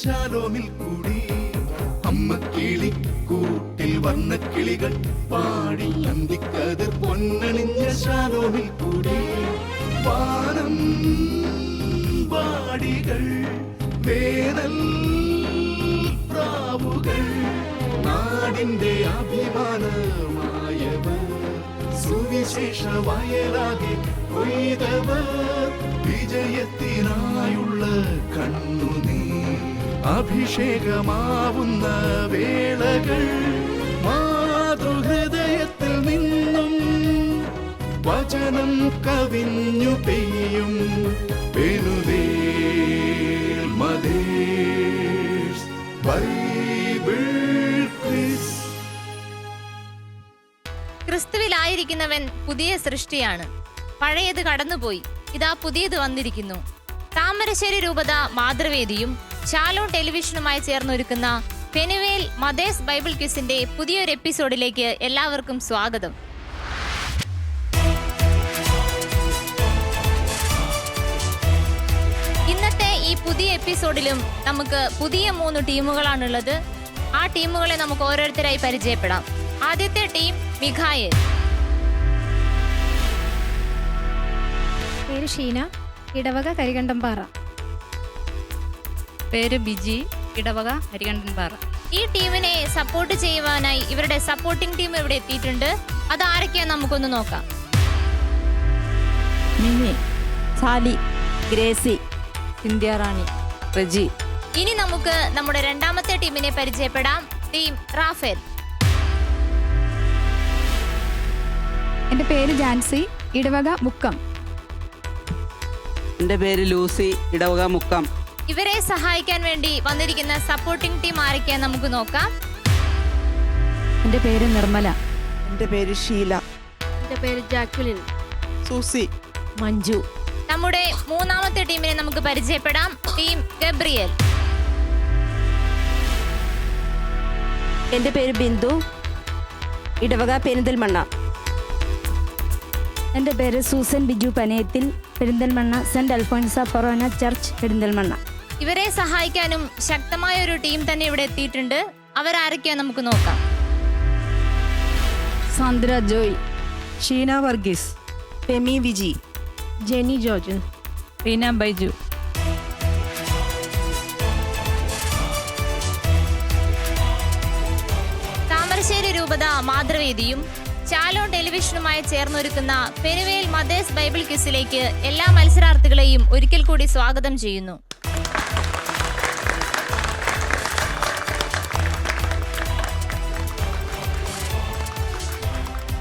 ശാലോമിൽ കൂടി. അമ്മ കിളി കൂട്ടിൽ വർണ്ണ കിളികൾ പാടി അന്തിക്കതിർ പൊന്നണിഞ്ഞ ശാലോമിൽ കൂടി. വാനം വാടികൾ വേനൽ പ്രാവുകൾ നാടിന്റെ അഭിമാനമായവർ സുവിശേഷ വയലാകെ കൊയ്തവർ വിജയത്തിനായുള്ള കണ്ണുനീർ അഭിഷേകമാവുന്ന വേളകൾ മാതൃഹൃദയത്തിൽ നിന്നും വചനം കവിഞ്ഞു പെയ്യും പെനുവേൽ മദേഴ്സ് ബൈബിൾ ക്വിസ്. ക്രിസ്തുവിലായിരിക്കുന്നവൻ പുതിയ സൃഷ്ടിയാണ്. പഴയത് കടന്നുപോയി, ഇതാ പുതിയത് വന്നിരിക്കുന്നു. താമരശ്ശേരി രൂപത മാതൃവേദിയും ശാലോം ടെലിവിഷനുമായി ചേർന്നൊരുക്കുന്ന പെനുവേൽ മദേഴ്സ് ബൈബിൾ ക്വിസിന്റെ പുതിയൊരു എപ്പിസോഡിലേക്ക് എല്ലാവർക്കും സ്വാഗതം. ഇന്നത്തെ ഈ പുതിയ എപ്പിസോഡിലും നമുക്ക് പുതിയ 3 ടീമുകളാണുള്ളത്. ആ ടീമുകളെ നമുക്ക് ഓരോരുത്തരായി പരിചയപ്പെടാം. ആദ്യത്തെ ടീം മിഖായേൽ. പേര് ഷീന, ഇടവക കരികണ്ടംപാറ. പേര് ബിജി, ഇടവക കരികണ്ടംപാറ. ഈ ടീമിനെ സപ്പോർട്ട് ചെയ്യുവാനായി ഇവരുടെ സപ്പോർട്ടിംഗ് ടീം ഇവിടെ എത്തിയിട്ടുണ്ട്. അത് ആരൊക്കെയാ നമുക്കൊന്ന് നോക്കാം. Mini, Sally, Gracy, India Rani, Reji. ഇനി നമുക്ക് നമ്മുടെ രണ്ടാമത്തെ ടീമിനെ പരിചയപ്പെടാം. Team Raphael. എൻ്റെ പേര് ജാൻസി, ഇടവക മുക്കം. എൻ്റെ പേര് ലൂസി, ഇടവക മുക്കം. ഇവരെ സഹായിക്കാൻ വേണ്ടി വന്നിരിക്കുന്ന സപ്പോർട്ടിംഗ് ടീം ആരൊക്കെയാ നമുക്ക് നോക്കാം. എൻ്റെ പേര് നിർമ്മല. എൻ്റെ പേര് ഷീല. എൻ്റെ പേര് ജാക്വലിൻ. സൂസി, മഞ്ജു. നമ്മുടെ മൂന്നാമത്തെ ടീമിനെ നമുക്ക് പരിചയപ്പെടാം. Team Gabriel. എൻ്റെ പേര് ബിന്ദു, ഇടവക പെരിന്തൽമണ്ണ. എൻ്റെ പേര് Susan Biju Panayathil, Perinthalmanna saint Alphonsa forane church, Perinthalmanna. ഇവരെ സഹായിക്കാനും ശക്തമായ ഒരു ടീം തന്നെ ഇവിടെ എത്തിയിട്ടുണ്ട്. അവരാരൊക്കെയാ നമുക്ക് നോക്കാം. സാന്ദ്ര ജോയ്, ഷീന വർഗീസ്, ഫെമി വിജി, ജെനി ജോർജ്, റീന ബൈജു. താമരശ്ശേരി രൂപത മാതൃവേദിയും ശാലോം ടെലിവിഷനുമായി ചേർന്നൊരുക്കുന്ന പെനുവേൽ മദേഴ്സ് ബൈബിൾ ക്വിസിലേക്ക് എല്ലാ മത്സരാർത്ഥികളെയും ഒരിക്കൽ കൂടി സ്വാഗതം ചെയ്യുന്നു.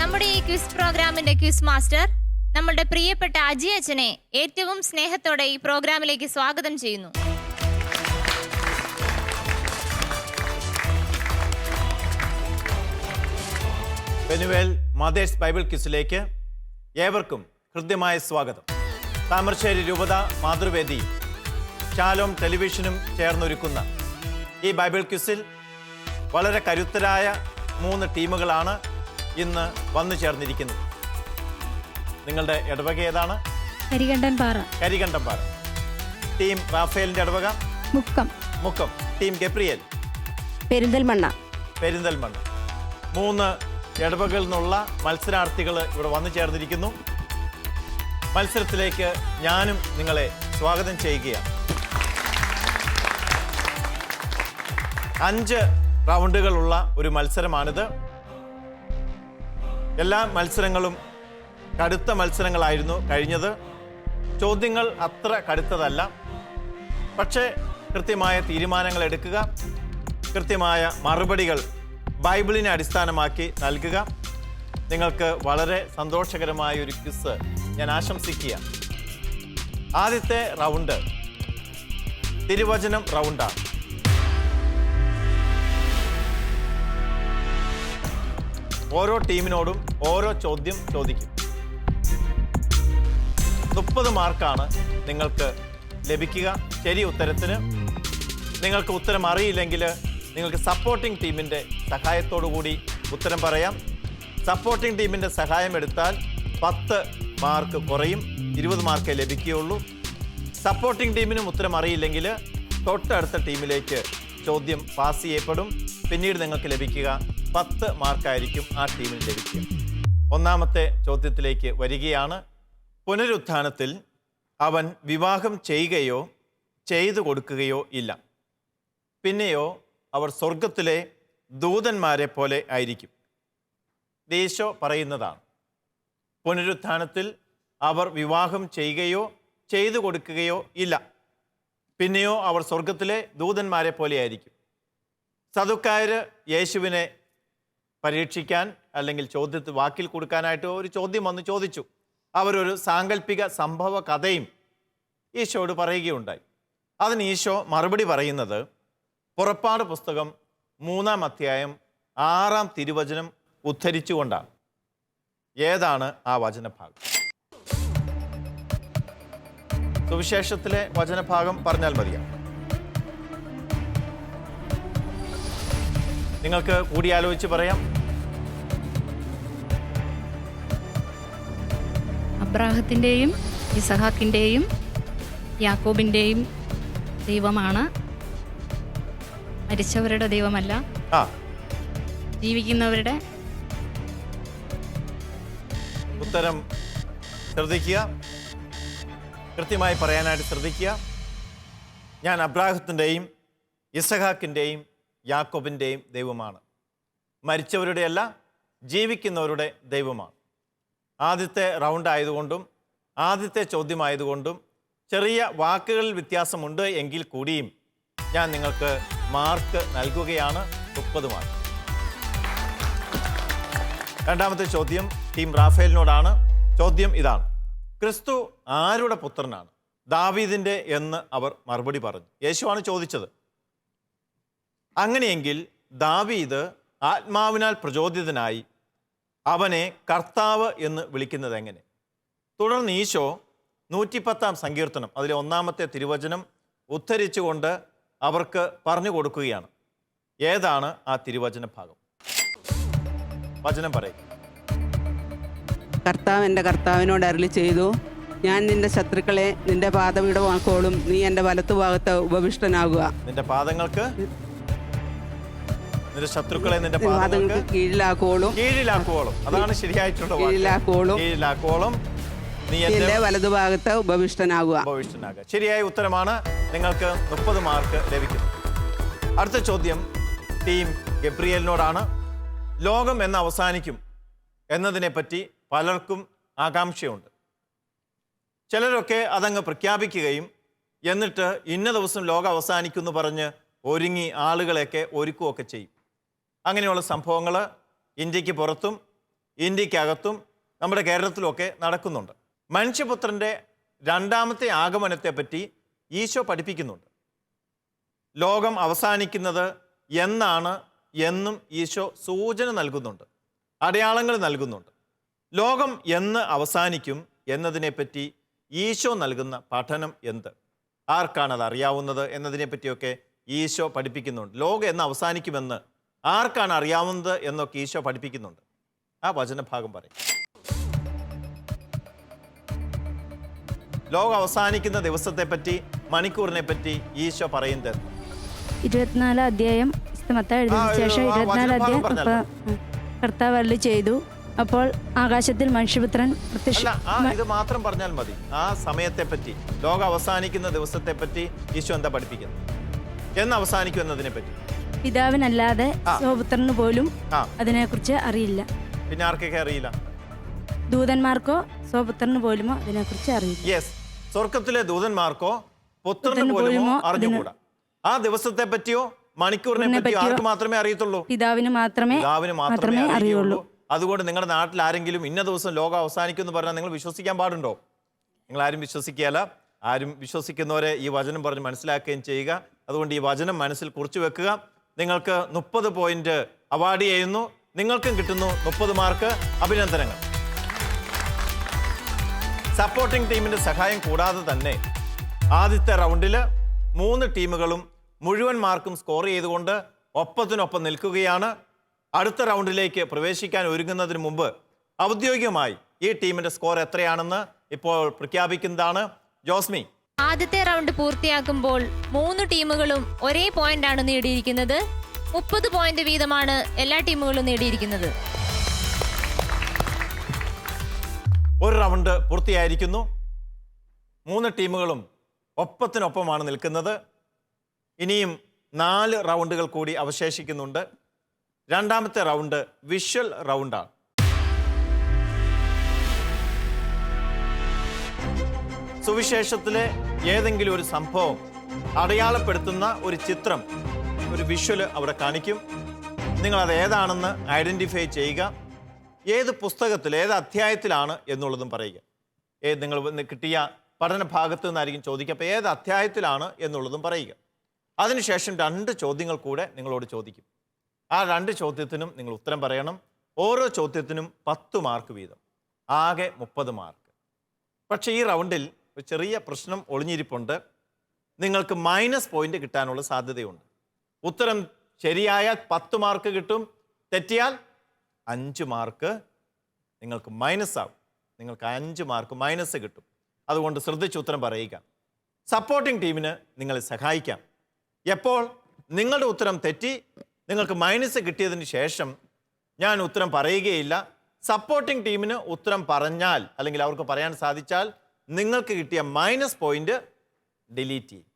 നമ്മുടെ ഈ ക്വിസ് പ്രോഗ്രാമിന്റെ ക്വിസ് മാസ്റ്റർ നമ്മളുടെ പ്രിയപ്പെട്ട അജി അച്ഛനെ ഏറ്റവും സ്നേഹത്തോടെ ഈ പ്രോഗ്രാമിലേക്ക് സ്വാഗതം ചെയ്യുന്നു. പെനുവേൽ മദേഴ്സ് ബൈബിൾ ക്വിസിലേക്ക് ഏവർക്കും ഹൃദ്യമായ സ്വാഗതം. താമരശ്ശേരി രൂപത മാതൃവേദിയും ശാലോം ടെലിവിഷനും ചേർന്നൊരുക്കുന്ന ഈ ബൈബിൾ ക്വിസിൽ വളരെ കരുത്തരായ 3 ടീമുകളാണ് ഇന്ന് വന്നു ചേർന്നിരിക്കുന്നത്. നിങ്ങളുടെ ഇടവക ഏതാണ്? കരികണ്ടംപാറ. കരികണ്ടംപാറ. ടീം റാഫേലിന്റെ ഇടവക മുക്കം. മുക്കം. Team Gabriel Perinthalmanna. പെരിന്തൽമണ്ണ. 3 ഇടവകളിൽ നിന്നുള്ള മത്സരാർത്ഥികൾ ഇവിടെ വന്നു ചേർന്നിരിക്കുന്നു. മത്സരത്തിലേക്ക് ഞാനും നിങ്ങളെ സ്വാഗതം ചെയ്യുകയാണ്. 5 റൗണ്ടുകളുള്ള ഒരു മത്സരമാണിത്. എല്ലാ മത്സരങ്ങളും കടുത്ത മത്സരങ്ങളായിരുന്നു കഴിഞ്ഞത്. ചോദ്യങ്ങൾ അത്ര കടുത്തതല്ല, പക്ഷേ കൃത്യമായ തീരുമാനങ്ങൾ എടുക്കുക, കൃത്യമായ മറുപടികൾ ബൈബിളിനെ അടിസ്ഥാനമാക്കി നൽകുക. നിങ്ങൾക്ക് വളരെ സന്തോഷകരമായ ഒരു ക്വിസ് ഞാൻ ആശംസിക്കുക. ആദ്യത്തെ റൗണ്ട് തിരുവചനം റൗണ്ടാണ്. ഓരോ ടീമിനോടും ഓരോ ചോദ്യം ചോദിക്കും. 30 മാർക്കാണ് നിങ്ങൾക്ക് ലഭിക്കുക ശരി ഉത്തരത്തിന്. നിങ്ങൾക്ക് ഉത്തരം അറിയില്ലെങ്കിൽ നിങ്ങൾക്ക് സപ്പോർട്ടിംഗ് ടീമിൻ്റെ സഹായത്തോടു കൂടി ഉത്തരം പറയാം. സപ്പോർട്ടിംഗ് ടീമിൻ്റെ സഹായം എടുത്താൽ 10 മാർക്ക് കുറയും, 20 മാർക്കേ ലഭിക്കുകയുള്ളൂ. സപ്പോർട്ടിംഗ് ടീമിനും ഉത്തരം അറിയില്ലെങ്കിൽ തൊട്ടടുത്ത ടീമിലേക്ക് ചോദ്യം പാസ് ചെയ്യപ്പെടും. പിന്നീട് നിങ്ങൾക്ക് ലഭിക്കുക 10 മാർക്കായിരിക്കും ആ ടീമിന് ലഭിക്കുക. ഒന്നാമത്തെ ചോദ്യത്തിലേക്ക് വരികയാണ്. പുനരുത്ഥാനത്തിൽ അവൻ വിവാഹം ചെയ്യുകയോ ചെയ്തു കൊടുക്കുകയോ ഇല്ല. പിന്നെയോ അവർ സ്വർഗത്തിലെ ദൂതന്മാരെ പോലെ ആയിരിക്കും. ഈശോ പറയുന്നതാണ്. പുനരുത്ഥാനത്തിൽ അവർ വിവാഹം ചെയ്യുകയോ ചെയ്തു കൊടുക്കുകയോ ഇല്ല. പിന്നെയോ അവർ സ്വർഗത്തിലെ ദൂതന്മാരെ പോലെ ആയിരിക്കും. സദുക്കായർ യേശുവിനെ പരീക്ഷിക്കാൻ അല്ലെങ്കിൽ വാക്കിൽ കൊടുക്കാനായിട്ട് ഒരു ചോദ്യം വന്ന് ചോദിച്ചു. അവരൊരു സാങ്കല്പിക സംഭവ കഥയും ഈശോയോട് പറയുകയുണ്ടായി. അതിന് ഈശോ മറുപടി പറയുന്നത് പുറപ്പാട് പുസ്തകം 3-ാം അധ്യായം 6-ാം തിരുവചനം ഉദ്ധരിച്ചുകൊണ്ടാണ്. ഏതാണ് ആ വചനഭാഗം? സുവിശേഷത്തിലെ വചനഭാഗം പറഞ്ഞാൽ മതിയാ. നിങ്ങൾക്ക് കൂടിയാലോചിച്ച് പറയാം. അബ്രാഹത്തിൻ്റെയും ഇസഹാക്കിൻ്റെയും യാക്കോബിൻ്റെയും ദൈവമാണ്, മരിച്ചവരുടെ ദൈവമല്ല. ജീവിക്കുന്നവരുടെ. ഉത്തരം ശ്രദ്ധിക്കുക, കൃത്യമായി പറയാനായിട്ട് ശ്രദ്ധിക്കുക. ഞാൻ അബ്രാഹത്തിൻ്റെയും ഇസഹാക്കിൻ്റെയും യാക്കോബിൻ്റെയും ദൈവമാണ്, മരിച്ചവരുടെയല്ല ജീവിക്കുന്നവരുടെ ദൈവമാണ്. ആദ്യത്തെ റൗണ്ട് ആയതുകൊണ്ടും ആദ്യത്തെ ചോദ്യമായതുകൊണ്ടും ചെറിയ വാക്കുകളിൽ വ്യത്യാസമുണ്ട് എങ്കിൽ കൂടിയും ഞാൻ നിങ്ങൾക്ക് മാർക്ക് നൽകുകയാണ്. 30 മാർക്ക്. രണ്ടാമത്തെ ചോദ്യം ടീം റാഫേലിനോടാണ്. ചോദ്യം ഇതാണ്. ക്രിസ്തു ആരുടെ പുത്രനാണ്? ദാവീദിൻ്റെ എന്ന് അവർ മറുപടി പറഞ്ഞു. യേശുവാണ് ചോദിച്ചത്. അങ്ങനെയെങ്കിൽ ദാവീദ് ആത്മാവിനാൽ പ്രചോദിതനായി അവനെ കർത്താവ് എന്ന് വിളിക്കുന്നത് എങ്ങനെ? തുടർന്ന് ഈശോ 110-ാം സങ്കീർത്തനം അതിലെ 1-ാമത്തെ തിരുവചനം ഉദ്ധരിച്ചുകൊണ്ട് അവർക്ക് പറഞ്ഞു കൊടുക്കുകയാണ്. ഏതാണ് ആ തിരുവചന ഭാഗം? വചനം പറയും. കർത്താവ് എൻ്റെ കർത്താവിനോട് അരുളി ചെയ്തു, ഞാൻ നിന്റെ ശത്രുക്കളെ നിന്റെ പാദപീഠമാക്കോളും, നീ എൻ്റെ വലത്തുഭാഗത്ത് ഉപവിഷ്ടനാകുക. നിന്റെ പാദങ്ങൾക്ക്, നിന്റെ ശത്രുക്കളെ നിന്റെ പാദങ്ങൾക്ക് കീഴിലാക്കോളും. അതാണ് ശരിയായിട്ടുള്ള കീഴിലാക്കോളും, നീ എൻ്റെ വലതുഭാഗത്ത് ഉപവിഷ്ടനാകുക. ശരിയായ ഉത്തരമാണ്. നിങ്ങൾക്ക് 30 മാർക്ക് ലഭിക്കും. അടുത്ത ചോദ്യം ടീം ഗബ്രിയേലിനോടാണ്. ലോകം എന്ന് അവസാനിക്കും എന്നതിനെപ്പറ്റി പലർക്കും ആകാംക്ഷയുണ്ട്. ചിലരൊക്കെ അതങ്ങ് പ്രഖ്യാപിക്കുകയും എന്നിട്ട് ഇന്ന ദിവസം ലോകം അവസാനിക്കുമെന്ന് പറഞ്ഞ് ഒരുങ്ങി ആളുകളെയൊക്കെ ഒരുക്കുകയൊക്കെ ചെയ്യും. അങ്ങനെയുള്ള സംഭവങ്ങൾ ഇന്ത്യക്ക് പുറത്തും ഇന്ത്യക്കകത്തും നമ്മുടെ കേരളത്തിലുമൊക്കെ നടക്കുന്നുണ്ട്. മനുഷ്യപുത്രൻ്റെ 2ാമത്തെ ആഗമനത്തെപ്പറ്റി ഈശോ പഠിപ്പിക്കുന്നുണ്ട്. ലോകം അവസാനിക്കുന്നത് എന്നാണ് എന്നും ഈശോ സൂചന നൽകുന്നുണ്ട്, അടയാളങ്ങൾ നൽകുന്നുണ്ട്. ലോകം എന്ന് അവസാനിക്കും എന്നതിനെപ്പറ്റി ഈശോ നൽകുന്ന പഠനം എന്ത്? ആർക്കാണ് അത് അറിയാവുന്നത് എന്നതിനെപ്പറ്റിയൊക്കെ ഈശോ പഠിപ്പിക്കുന്നുണ്ട്. ലോകം എന്ന് അവസാനിക്കുമെന്ന് ആർക്കാണ് അറിയാവുന്നത് എന്നൊക്കെ ഈശോ പഠിപ്പിക്കുന്നുണ്ട്. ആ വചനഭാഗം പറയും. ലോകം അവസാനിക്കുന്ന ദിവസത്തെപ്പറ്റി, മണിക്കൂറിനെ പറ്റി ഈശോ പറയുന്നത് 24-ാം അധ്യായം മത്തായി എഴുതിയതിനു ശേഷം 24-ാം അധ്യായം കർത്താവ് അരുളി ചെയ്തു, അപ്പോൾ ആകാശത്തിൽ മനുഷ്യപുത്രൻ ഇത് മാത്രം പറഞ്ഞാൽ മതി. ആ സമയത്തെ പറ്റി, ലോകം അവസാനിക്കുന്ന ദിവസത്തെ പറ്റി ഈശോ എന്താ പഠിപ്പിക്കുന്നത്? എന്ന് അവസാനിക്കും എന്നതിനെ പറ്റി പിതാവിനല്ലാതെ സ്വപുത്രന് പോലും അതിനെക്കുറിച്ച് അറിയില്ല. പിന്നെ ആർക്കൊക്കെ അറിയില്ല? ദൂതന്മാർക്കോ സ്വപുത്രന് പോലുമോ അതിനെക്കുറിച്ച് അറിയില്ല. യെസ്, സ്വർഗത്തിലെ ദൂതന്മാർക്കോ പുത്രന് പോലുമോ അറിഞ്ഞുകൂടാ. ആ ദിവസത്തെ പറ്റിയോ മണിക്കൂറിനെ പറ്റിയോ ആർക്ക് മാത്രമേ അറിയത്തുള്ളൂ? പിതാവിന് മാത്രമേ അറിയുള്ളൂ. അതുകൊണ്ട് നിങ്ങളുടെ നാട്ടിൽ ആരെങ്കിലും ഇന്ന ദിവസം ലോകം അവസാനിക്കും എന്ന് പറഞ്ഞാൽ നിങ്ങൾ വിശ്വസിക്കാൻ പാടുണ്ടോ? നിങ്ങൾ ആരും വിശ്വസിക്കുകയല്ല. ആരും വിശ്വസിക്കുന്നവരെ ഈ വചനം പറഞ്ഞ് മനസ്സിലാക്കുകയും ചെയ്യുക. അതുകൊണ്ട് ഈ വചനം മനസ്സിൽ കുറിച്ചു വെക്കുക. നിങ്ങൾക്ക് 30 പോയിന്റ് അവാർഡ് ചെയ്യുന്നു. നിങ്ങൾക്കും കിട്ടുന്നു 30 മാർക്ക്. അഭിനന്ദനങ്ങൾ. സപ്പോർട്ടിംഗ് ടീമിന്റെ സഹായം കൂടാതെ തന്നെ ആദ്യത്തെ റൗണ്ടിൽ 3 ടീമുകളും മുഴുവൻ മാർക്കും സ്കോർ ചെയ്തുകൊണ്ട് ഒപ്പത്തിനൊപ്പം നിൽക്കുകയാണ്. അടുത്ത റൗണ്ടിലേക്ക് പ്രവേശിക്കാൻ ഒരുങ്ങുന്നതിന് മുമ്പ് ഔദ്യോഗികമായി ഈ ടീമിന്റെ സ്കോർ എത്രയാണെന്ന് ഇപ്പോൾ പ്രഖ്യാപിക്കുന്നതാണ്. ജോസ്മി. ആദ്യത്തെ റൗണ്ട് പൂർത്തിയാക്കുമ്പോൾ 3 ടീമുകളും ഒരേ പോയിന്റാണ് നേടിയിരിക്കുന്നത്. 30 പോയിന്റ് വീതമാണ് എല്ലാ ടീമുകളും നേടിയിരിക്കുന്നത്. ഒരു റൗണ്ട് പൂർത്തിയായിരിക്കുന്നു. 3 ടീമുകളും ഒപ്പത്തിനൊപ്പമാണ് നിൽക്കുന്നത്. ഇനിയും 4 റൗണ്ടുകൾ കൂടി അവശേഷിക്കുന്നുണ്ട്. രണ്ടാമത്തെ റൗണ്ട് വിഷ്വൽ റൗണ്ടാണ്. സുവിശേഷത്തിലെ ഏതെങ്കിലും ഒരു സംഭവം അടയാളപ്പെടുത്തുന്ന ഒരു ചിത്രം, ഒരു വിഷ്വൽ അവിടെ കാണിക്കും. നിങ്ങളത് ഏതാണെന്ന് ഐഡൻറ്റിഫൈ ചെയ്യുക. ഏത് പുസ്തകത്തിൽ, ഏത് അധ്യായത്തിലാണ് എന്നുള്ളതും പറയുക. നിങ്ങൾ കിട്ടിയ പഠന ഭാഗത്തു നിന്നായിരിക്കും ചോദിക്കുക. അപ്പോൾ ഏത് അധ്യായത്തിലാണ് എന്നുള്ളതും പറയുക. അതിനുശേഷം 2 ചോദ്യങ്ങൾ കൂടെ നിങ്ങളോട് ചോദിക്കും. ആ 2 ചോദ്യത്തിനും നിങ്ങൾ ഉത്തരം പറയണം. ഓരോ ചോദ്യത്തിനും 10 മാർക്ക് വീതം, ആകെ 30 മാർക്ക്. പക്ഷേ ഈ റൗണ്ടിൽ ഒരു ചെറിയ പ്രശ്നം ഒളിഞ്ഞിരിപ്പുണ്ട്. നിങ്ങൾക്ക് -പോയിന്റ് കിട്ടാനുള്ള സാധ്യതയുണ്ട്. ഉത്തരം ശരിയായാൽ 10 മാർക്ക് കിട്ടും, തെറ്റിയാൽ 5 മാർക്ക് നിങ്ങൾക്ക് മൈനസ് ആവും. നിങ്ങൾക്ക് 5 മാർക്ക് മൈനസ് കിട്ടും. അതുകൊണ്ട് ശ്രദ്ധിച്ച് ഉത്തരം പറയുക. സപ്പോർട്ടിംഗ് ടീമിന് നിങ്ങളെ സഹായിക്കാം. എപ്പോൾ നിങ്ങളുടെ ഉത്തരം തെറ്റി നിങ്ങൾക്ക് മൈനസ് കിട്ടിയതിന് ശേഷം ഞാൻ ഉത്തരം പറയുകയില്ല. സപ്പോർട്ടിംഗ് ടീമിന് ഉത്തരം പറഞ്ഞാൽ, അല്ലെങ്കിൽ അവർക്ക് പറയാൻ സാധിച്ചാൽ, നിങ്ങൾക്ക് കിട്ടിയ -പോയിന്റ് ഡിലീറ്റ് ചെയ്യും.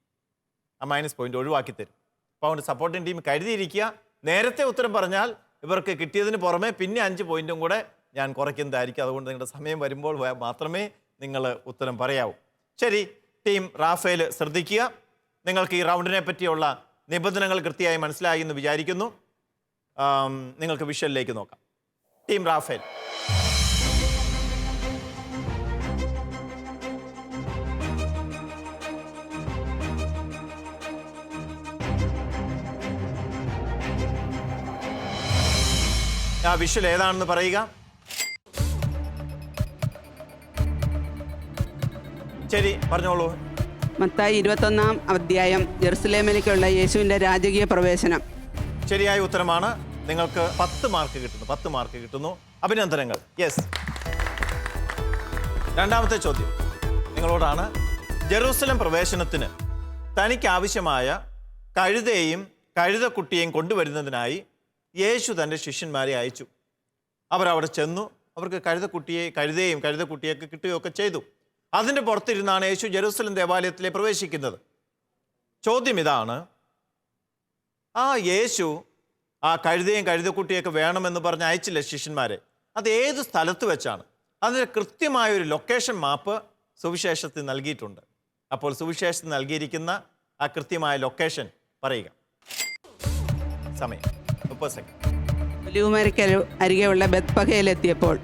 ആ -പോയിന്റ് ഒഴിവാക്കി തരും. അപ്പോൾ അതുകൊണ്ട് സപ്പോർട്ടിംഗ് ടീം കരുതിയിരിക്കുക. നേരത്തെ ഉത്തരം പറഞ്ഞാൽ ഇവർക്ക് കിട്ടിയതിന് പുറമെ പിന്നെ 5 പോയിന്റും കൂടെ ഞാൻ കുറയ്ക്കുന്നതായിരിക്കും. അതുകൊണ്ട് നിങ്ങളുടെ സമയം വരുമ്പോൾ മാത്രമേ നിങ്ങൾ ഉത്തരം പറയാവൂ. ശരി, ടീം റാഫേൽ ശ്രദ്ധിക്കുക. നിങ്ങൾക്ക് ഈ റൗണ്ടിനെ പറ്റിയുള്ള നിബന്ധനകൾ കൃത്യമായി മനസ്സിലായി എന്ന് വിചാരിക്കുന്നു. നിങ്ങൾക്ക് വിഷ്വലിലേക്ക് നോക്കാം. Team Rafale. ആ വിഷ്വൽ ഏതാണെന്ന് പറയുക. ശരി, പറഞ്ഞോളൂ. മത്തായി 21-ാം അധ്യായം, ജെറുസലേമിലേക്കുള്ള യേശുവിൻ്റെ രാജകീയ പ്രവേശനം. ശരിയായ ഉത്തരമാണ്. നിങ്ങൾക്ക് 10 മാർക്ക് കിട്ടുന്നു. 10 മാർക്ക് കിട്ടുന്നു. അഭിനന്ദനങ്ങൾ. യെസ്. രണ്ടാമത്തെ ചോദ്യം നിങ്ങളോടാണ്. ജെറൂസലം പ്രവേശനത്തിന് തനിക്ക് ആവശ്യമായ കഴുതയെയും കഴുതക്കുട്ടിയെയും കൊണ്ടുവരുന്നതിനായി യേശു തൻ്റെ ശിഷ്യന്മാരെ അയച്ചു. അവരവിടെ ചെന്നു. അവർക്ക് കഴുതയെയും കഴുതക്കുട്ടിയൊക്കെ കിട്ടുകയൊക്കെ ചെയ്തു. അതിൻ്റെ പുറത്തിരുന്നാണ് യേശു ജെറൂസലം ദേവാലയത്തിലെ പ്രവേശിക്കുന്നത്. ചോദ്യം ഇതാണ്, ആ യേശു ആ കഴുതയും കഴുതക്കുട്ടിയൊക്കെ വേണമെന്ന് പറഞ്ഞ് അയച്ചില്ല ശിഷ്യന്മാരെ. അത് ഏത് സ്ഥലത്ത് വെച്ചാണ്? അതിന് കൃത്യമായൊരു ലൊക്കേഷൻ മാപ്പ് സുവിശേഷത്തിൽ നൽകിയിട്ടുണ്ട്. അപ്പോൾ സുവിശേഷത്തിൽ നൽകിയിരിക്കുന്ന ആ കൃത്യമായ ലൊക്കേഷൻ പറയുക. സമയം 30 സെക്കൻഡ്. ഒലിവുമരയ്ക്ക് അരികെയുള്ള ബെത്പഹയിലെത്തിയപ്പോൾ.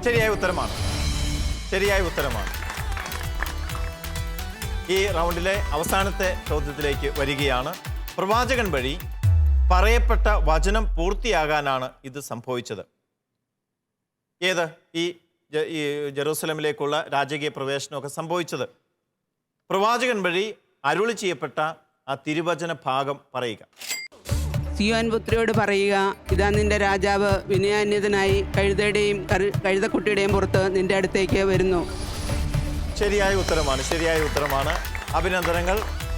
ശരിയായ ഉത്തരമാണ്. ശരിയായ ഉത്തരമാണ്. ഈ റൗണ്ടിലെ അവസാനത്തെ ചോദ്യത്തിലേക്ക് വരികയാണ്. പ്രവാചകൻ വഴി പറയപ്പെട്ട വചനം പൂർത്തിയാകാനാണ് ഇത് സംഭവിച്ചത്. ഏത്? ഈ ജെറൂസലമിലേക്കുള്ള രാജകീയ പ്രവേശനമൊക്കെ സംഭവിച്ചത് പ്രവാചകൻ വഴി അരുളി ചെയ്യപ്പെട്ട ആ തിരുവചന ഭാഗം പറയുക. സിയോൻ പുത്രിയോട് പറയുക, ഇതാ നിന്റെ രാജാവ് വിനയാന്യതനായി കഴുതയുടെയും കഴുതക്കുട്ടിയുടെയും പുറത്ത് നിന്റെ അടുത്തേക്ക് വരുന്നു. ശരിയായ ഉത്തരമാണ്. ശരിയായ ഉത്തരമാണ്. അഭിനന്ദനങ്ങൾ.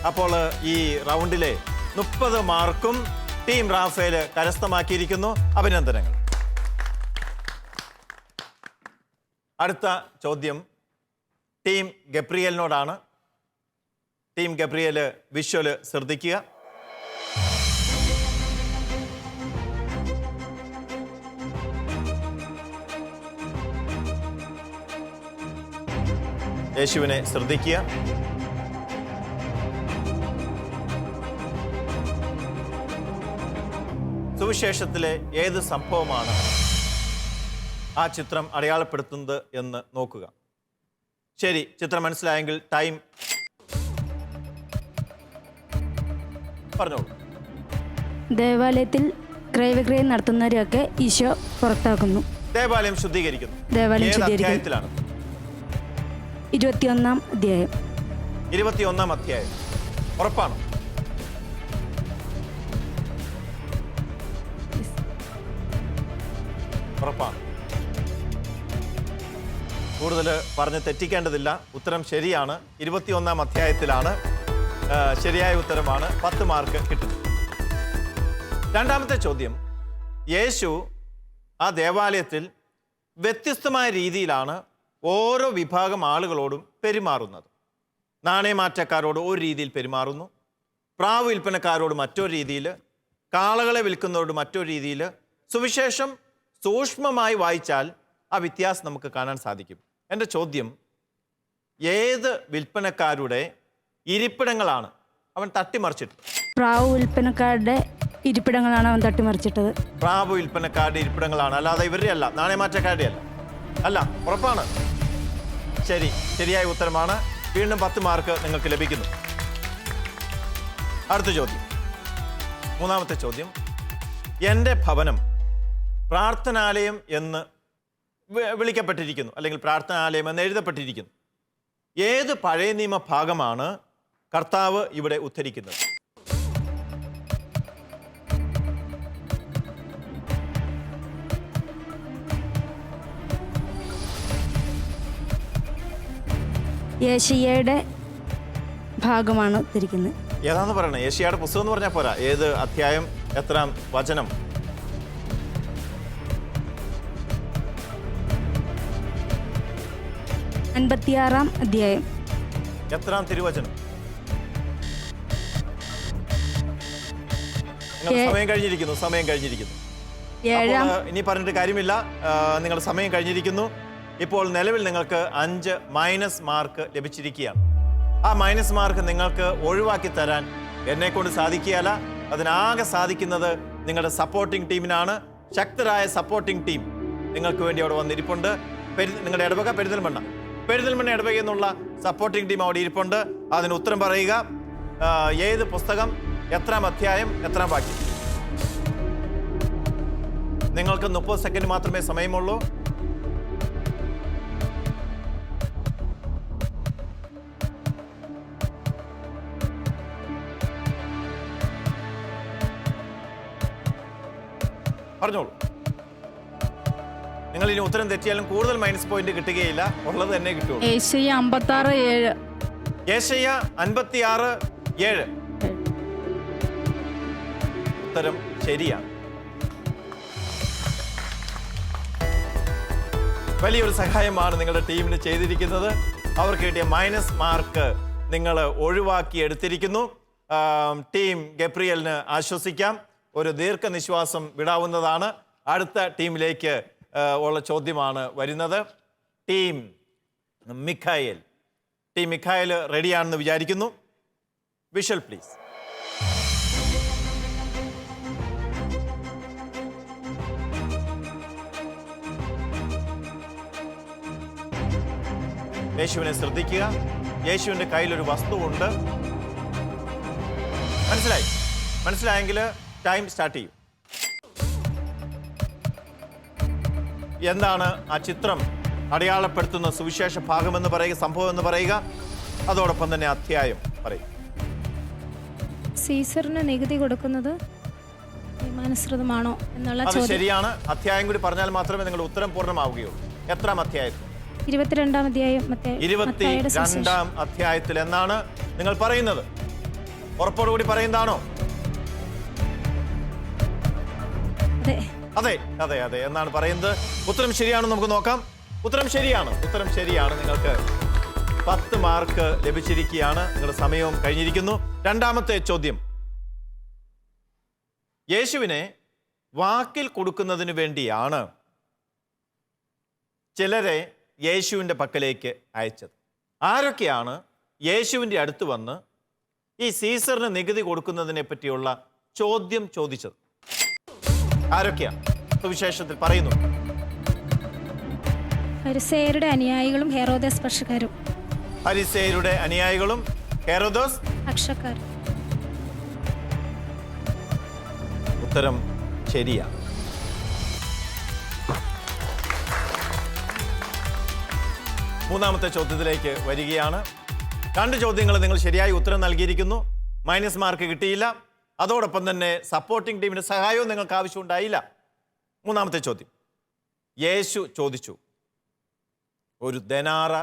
അപ്പോൾ ഈ റൗണ്ടിലെ 30 മാർക്കും ടീം റാഫേൽ കരസ്ഥമാക്കിയിരിക്കുന്നു. അഭിനന്ദനങ്ങൾ. അടുത്ത ചോദ്യം ടീം ഗബ്രിയലിനോടാണ്. ടീം ഗബ്രിയൽ വിഷ്വൽ ശ്രദ്ധിക്കുക. യേശുവിനെ ശ്രദ്ധിക്കുക. സുവിശേഷത്തിലെ ഏത് സംഭവമാണ് ആ ചിത്രം അടയാളപ്പെടുത്തുന്നത് എന്ന് നോക്കുക. ശരി, ചിത്രം മനസ്സിലായെങ്കിൽ ടൈം പറഞ്ഞോളൂ. ദേവാലയത്തിൽ ക്രയവിക്രയം നടത്തുന്നവരെയൊക്കെ ഈശോ പുറത്താക്കുന്നു. ദേവാലയം ശുദ്ധീകരിക്കുന്നു. ദേവാലയം ഏത് ശുദ്ധീകരിക്കുന്നു. അധ്യായത്തിലാണ്? 21-ാം അധ്യായം. 21-ാം അധ്യായം. ഉറപ്പാണ്? ഉറപ്പാണ്. കൂടുതൽ പറഞ്ഞ് തെറ്റിക്കേണ്ടതില്ല. ഉത്തരം ശരിയാണ്. 21-ാം അധ്യായത്തിലാണ്. ശരിയായ ഉത്തരമാണ്. 10 മാർക്ക് കിട്ടുന്നു. രണ്ടാമത്തെ ചോദ്യം, യേശു ആ ദേവാലയത്തിൽ വ്യത്യസ്തമായ രീതിയിലാണ് ഓരോ വിഭാഗം ആളുകളോടും പെരുമാറുന്നത്. നാണയമാറ്റക്കാരോട് ഒരു രീതിയിൽ പെരുമാറുന്നു, പ്രാവ് വിൽപ്പനക്കാരോട് മറ്റൊരു രീതിയിൽ, കാളകളെ വിൽക്കുന്നവരോട് മറ്റൊരു രീതിയിൽ. സുവിശേഷം സൂക്ഷ്മമായി വായിച്ചാൽ ആ വ്യത്യാസം നമുക്ക് കാണാൻ സാധിക്കും. എൻ്റെ ചോദ്യം, ഏത് വിൽപ്പനക്കാരുടെ ഇരിപ്പിടങ്ങളാണ് അവൻ തട്ടിമറിച്ചിട്ടത്? പ്രാവ് വിൽപ്പനക്കാരുടെ ഇരിപ്പിടങ്ങളാണ് അവൻ തട്ടിമറിച്ചിട്ടത്. പ്രാവ് വിൽപ്പനക്കാരുടെ ഇരിപ്പിടങ്ങളാണ്, അല്ലാതെ ഇവരുടെ അല്ല, നാണയമാറ്റക്കാരുടെ അല്ല. അല്ല, ഉറപ്പാണ്. ശരി, ശരിയായ ഉത്തരമാണ്. വീണ്ടും 10 മാർക്ക് നിങ്ങൾക്ക് ലഭിക്കുന്നു. അടുത്ത ചോദ്യം, മൂന്നാമത്തെ ചോദ്യം. എൻ്റെ ഭവനം പ്രാർത്ഥനാലയം എന്ന് വിളിക്കപ്പെട്ടിരിക്കുന്നു, അല്ലെങ്കിൽ പ്രാർത്ഥനാലയം എന്ന് എഴുതപ്പെട്ടിരിക്കുന്നു. ഏത് പഴയ നിയമ ഭാഗമാണ് കർത്താവ് ഇവിടെ ഉദ്ധരിക്കുന്നത്? യേശയ്യയുടെ ഭാഗമാണ് ഉദ്ധരിക്കുന്നത്. ഏതാന്ന് പറയണേ? യേശയ്യായുടെ പുസ്തകം എന്ന് പറഞ്ഞാൽ പോരാ. ഏത് അധ്യായം, എത്രാം വചനം? അൻപത്തിയാറാം അധ്യായം. എത്രാം തിരുവചനം? നിങ്ങൾ സമയം കഴിഞ്ഞിരിക്കുന്നു, സമയം കഴിഞ്ഞിരിക്കുന്നു. അപ്പോൾ ഇനി പറഞ്ഞിട്ട് കാര്യമില്ല, നിങ്ങളുടെ സമയം കഴിഞ്ഞിരിക്കുന്നു. ഇപ്പോൾ നിലവിൽ നിങ്ങൾക്ക് 5 മൈനസ് മാർക്ക് ലഭിച്ചിരിക്കുകയാണ്. ആ മൈനസ് മാർക്ക് നിങ്ങൾക്ക് ഒഴിവാക്കി തരാൻ എന്നെക്കൊണ്ട് സാധിക്കുകയല്ല. അതിനാകെ സാധിക്കുന്നത് നിങ്ങളുടെ സപ്പോർട്ടിംഗ് ടീമിനാണ്. ശക്തരായ സപ്പോർട്ടിംഗ് ടീം നിങ്ങൾക്ക് വേണ്ടി അവിടെ വന്നിരിപ്പുണ്ട്. നിങ്ങളുടെ ഇടവക പെരിന്തൽമണ്ണ ഇടവക എന്നുള്ള സപ്പോർട്ടിംഗ് ടീം അവിടെ ഇരിപ്പുണ്ട്. അതിന് ഉത്തരം പറയുക. ഏത് പുസ്തകം, എത്രാം അധ്യായം, എത്രാം വാക്യം? നിങ്ങൾക്ക് 30 സെക്കൻഡ് മാത്രമേ സമയമുള്ളൂ. പറഞ്ഞോളൂ. നിങ്ങൾ ഇനി ഉത്തരം തെറ്റിയാലും കൂടുതൽ മൈനസ് പോയിന്റ് കിട്ടുകയില്ല, ഉള്ളത് തന്നെ കിട്ടുള്ളൂ. യേശയ്യ 56:7. യേശയ്യ 56:7. ഉത്തരം ശരിയാണ്. വലിയൊരു സഹായമാണ് നിങ്ങളുടെ ടീമിന് ചെയ്തിരിക്കുന്നത്. അവർക്ക് കിട്ടിയ മൈനസ് മാർക്ക് നിങ്ങൾ ഒഴിവാക്കി എടുത്തിരിക്കുന്നു. ടീം ഗബ്രിയലിന് ആശ്വസിക്കാം, ഒരു ദീർഘനിശ്വാസം വിടാവുന്നതാണ്. അടുത്ത ടീമിലേക്ക് ഉള്ള ചോദ്യമാണ് വരുന്നത്. ടീം മിഖായേൽ റെഡിയാണെന്ന് വിചാരിക്കുന്നു. Visual please. യേശുവിനെ ശ്രദ്ധിക്കുക. യേശുവിൻ്റെ കയ്യിലൊരു വസ്തുവുണ്ട്. മനസ്സിലായെങ്കിൽ ടൈം സ്റ്റാർട്ട് ചെയ്യും. എന്താണ് ആ ചിത്രം അടയാളപ്പെടുത്തുന്ന സുവിശേഷ ഭാഗമെന്ന് പറയുക, സംഭവം എന്ന് പറയുക, അതോടൊപ്പം തന്നെ അധ്യായം പറയും. സീസറിന് നികുതി കൊടുക്കുന്നത് നിയമാനുസൃതമാണോ എന്നുള്ള അത് ശരിയാണ്. അധ്യായം കൂടി പറഞ്ഞാൽ മാത്രമേ നിങ്ങളുടെ ഉത്തരം പൂർണ്ണമാവുകയുള്ളൂ. എത്രാം അധ്യായത്തിൽ? 22-ാം അധ്യായം. 22-ാം അധ്യായത്തിൽ എന്നാണ് നിങ്ങൾ പറയുന്നത്. ഉറപ്പോടുകൂടി പറയുന്നതാണോ? അതെ അതെ അതെ എന്നാണ് പറയുന്നത്. ഉത്തരം ശരിയാണെന്ന് നമുക്ക് നോക്കാം. ഉത്തരം ശരിയാണ്. നിങ്ങൾക്ക് 10 മാർക്ക് ലഭിച്ചിരിക്കുകയാണ്. നിങ്ങളുടെ സമയവും കഴിഞ്ഞിരിക്കുന്നു. രണ്ടാമത്തെ ചോദ്യം, യേശുവിനെ വാക്കിൽ കൊടുക്കുന്നതിന് വേണ്ടിയാണ് ചിലരെ യേശുവിൻ്റെ പക്കലേക്ക് അയച്ചത്. ആരൊക്കെയാണ് യേശുവിൻ്റെ അടുത്ത് വന്ന് ഈ സീസറിന് നികുതി കൊടുക്കുന്നതിനെ പറ്റിയുള്ള ചോദ്യം ചോദിച്ചത്? ആരൊക്കെയാണ് സുവിശേഷത്തിൽ പറയുന്നു? ഫരിസേയരുടെ അനുയായികളും ഹെറോദോസ് പക്ഷക്കാരും. ഫരിസേയരുടെ അനുയായികളും ഹെറോദോസ് പക്ഷക്കാരും. ഉത്തരം ശരിയാണ്. മൂന്നാമത്തെ ചോദ്യത്തിലേക്ക് വരികയാണ്. 2 ചോദ്യങ്ങൾ നിങ്ങൾ ശരിയായി ഉത്തരം നൽകിയിരിക്കുന്നു. മൈനസ് മാർക്ക് കിട്ടിയില്ല. അതോടൊപ്പം തന്നെ സപ്പോർട്ടിംഗ് ടീമിന്റെ സഹായവും നിങ്ങൾക്ക് ആവശ്യമുണ്ടായില്ല. മൂന്നാമത്തെ ചോദ്യം, യേശു ചോദിച്ചു, ഒരു ദനാറ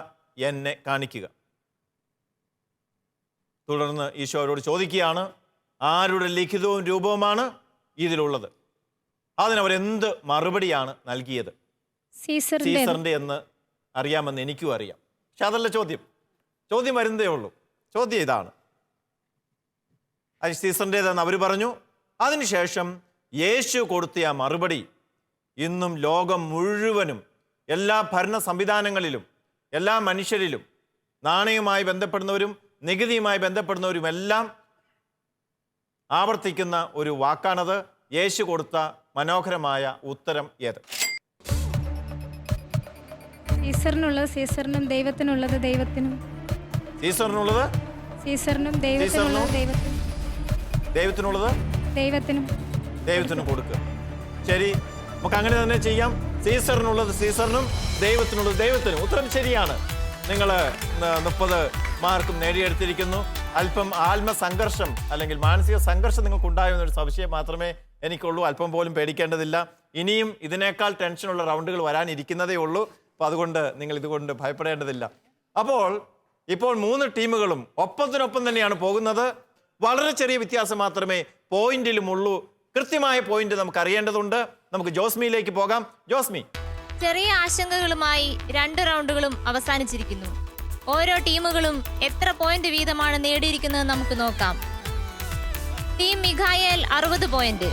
എന്നെ കാണിക്കുക. തുടർന്ന് ഈശോ അവരോട് ചോദിക്കുകയാണ്, ആരുടെ ലിഖിതവും രൂപവുമാണ് ഇതിലുള്ളത്? അതിനവരെന്ത് മറുപടിയാണ് നൽകിയത്? സീസറിൻ്റെ എന്ന് അറിയാമെന്ന് എനിക്കും അറിയാം. പക്ഷെ അതല്ല ചോദ്യം. ചോദ്യം വരുന്നതേ ഉള്ളൂ. ചോദ്യം ഇതാണ്, അത് സീസറിൻ്റെതെന്ന് അവർ പറഞ്ഞു. അതിനുശേഷം യേശു കൊടുത്ത ആ മറുപടി ഇന്നും ലോകം മുഴുവനും എല്ലാ ഭരണ സംവിധാനങ്ങളിലും എല്ലാ മനുഷ്യരിലും നാണയവുമായി ബന്ധപ്പെടുന്നവരും നികുതിയുമായി ബന്ധപ്പെടുന്നവരും എല്ലാം ആവർത്തിക്കുന്ന ഒരു വാക്കാണത്. യേശു കൊടുത്ത മനോഹരമായ ഉത്തരം ഏത്? സീസറിനുള്ളത് സീസറിനും ദൈവത്തിനുള്ളത് ദൈവത്തിനും. സീസറിനുള്ളത് സീസറിനും ദൈവത്തിനുള്ളത് ദൈവത്തിനും. ദൈവത്തിനുള്ളത് ദൈവത്തിനും കൊടുക്കുക. ശരി, നമുക്ക് അങ്ങനെ തന്നെ ചെയ്യാം. സീസറിനുള്ളത് സീസറിനും ദൈവത്തിനുള്ളത് ദൈവത്തിനും. ഉത്തരം ശരിയാണ്. നിങ്ങൾ 30 മാർക്കും നേടിയെടുത്തിരിക്കുന്നു. അല്പം ആത്മസംഘർഷം അല്ലെങ്കിൽ മാനസിക സംഘർഷം നിങ്ങൾക്കുണ്ടായെന്നൊരു സംശയം മാത്രമേ എനിക്കുള്ളൂ. അല്പം പോലും പേടിക്കേണ്ടതില്ല. ഇനിയും ഇതിനേക്കാൾ ടെൻഷനുള്ള റൗണ്ടുകൾ വരാനിരിക്കുന്നതേ ഉള്ളൂ. അപ്പോൾ അതുകൊണ്ട് നിങ്ങൾ ഇതുകൊണ്ട് ഭയപ്പെടേണ്ടതില്ല. ഇപ്പോൾ 3 ടീമുകളും ഒപ്പത്തിനൊപ്പം തന്നെയാണ് പോകുന്നത്. വളരെ ചെറിയ വ്യത്യാസം മാത്രമേ പോയിന്റിലുമുള്ളൂ. കൃത്യമായ പോയിന്റ് നമുക്ക് അറിയേണ്ടതുണ്ട്. നമുക്ക് ജോസ്മിയിലേക്ക് പോകാം. ജോസ്മി, ചെറിയ ആശങ്കകളുമായി 2 റൗണ്ടുകളും അവസാനിച്ചിരിക്കുന്നു. ഓരോ ടീമുകളും എത്ര പോയിന്റ് വീതമാണ് നേടിയിരിക്കുന്നത് നമുക്ക് നോക്കാം. Team Mikhael 60 point,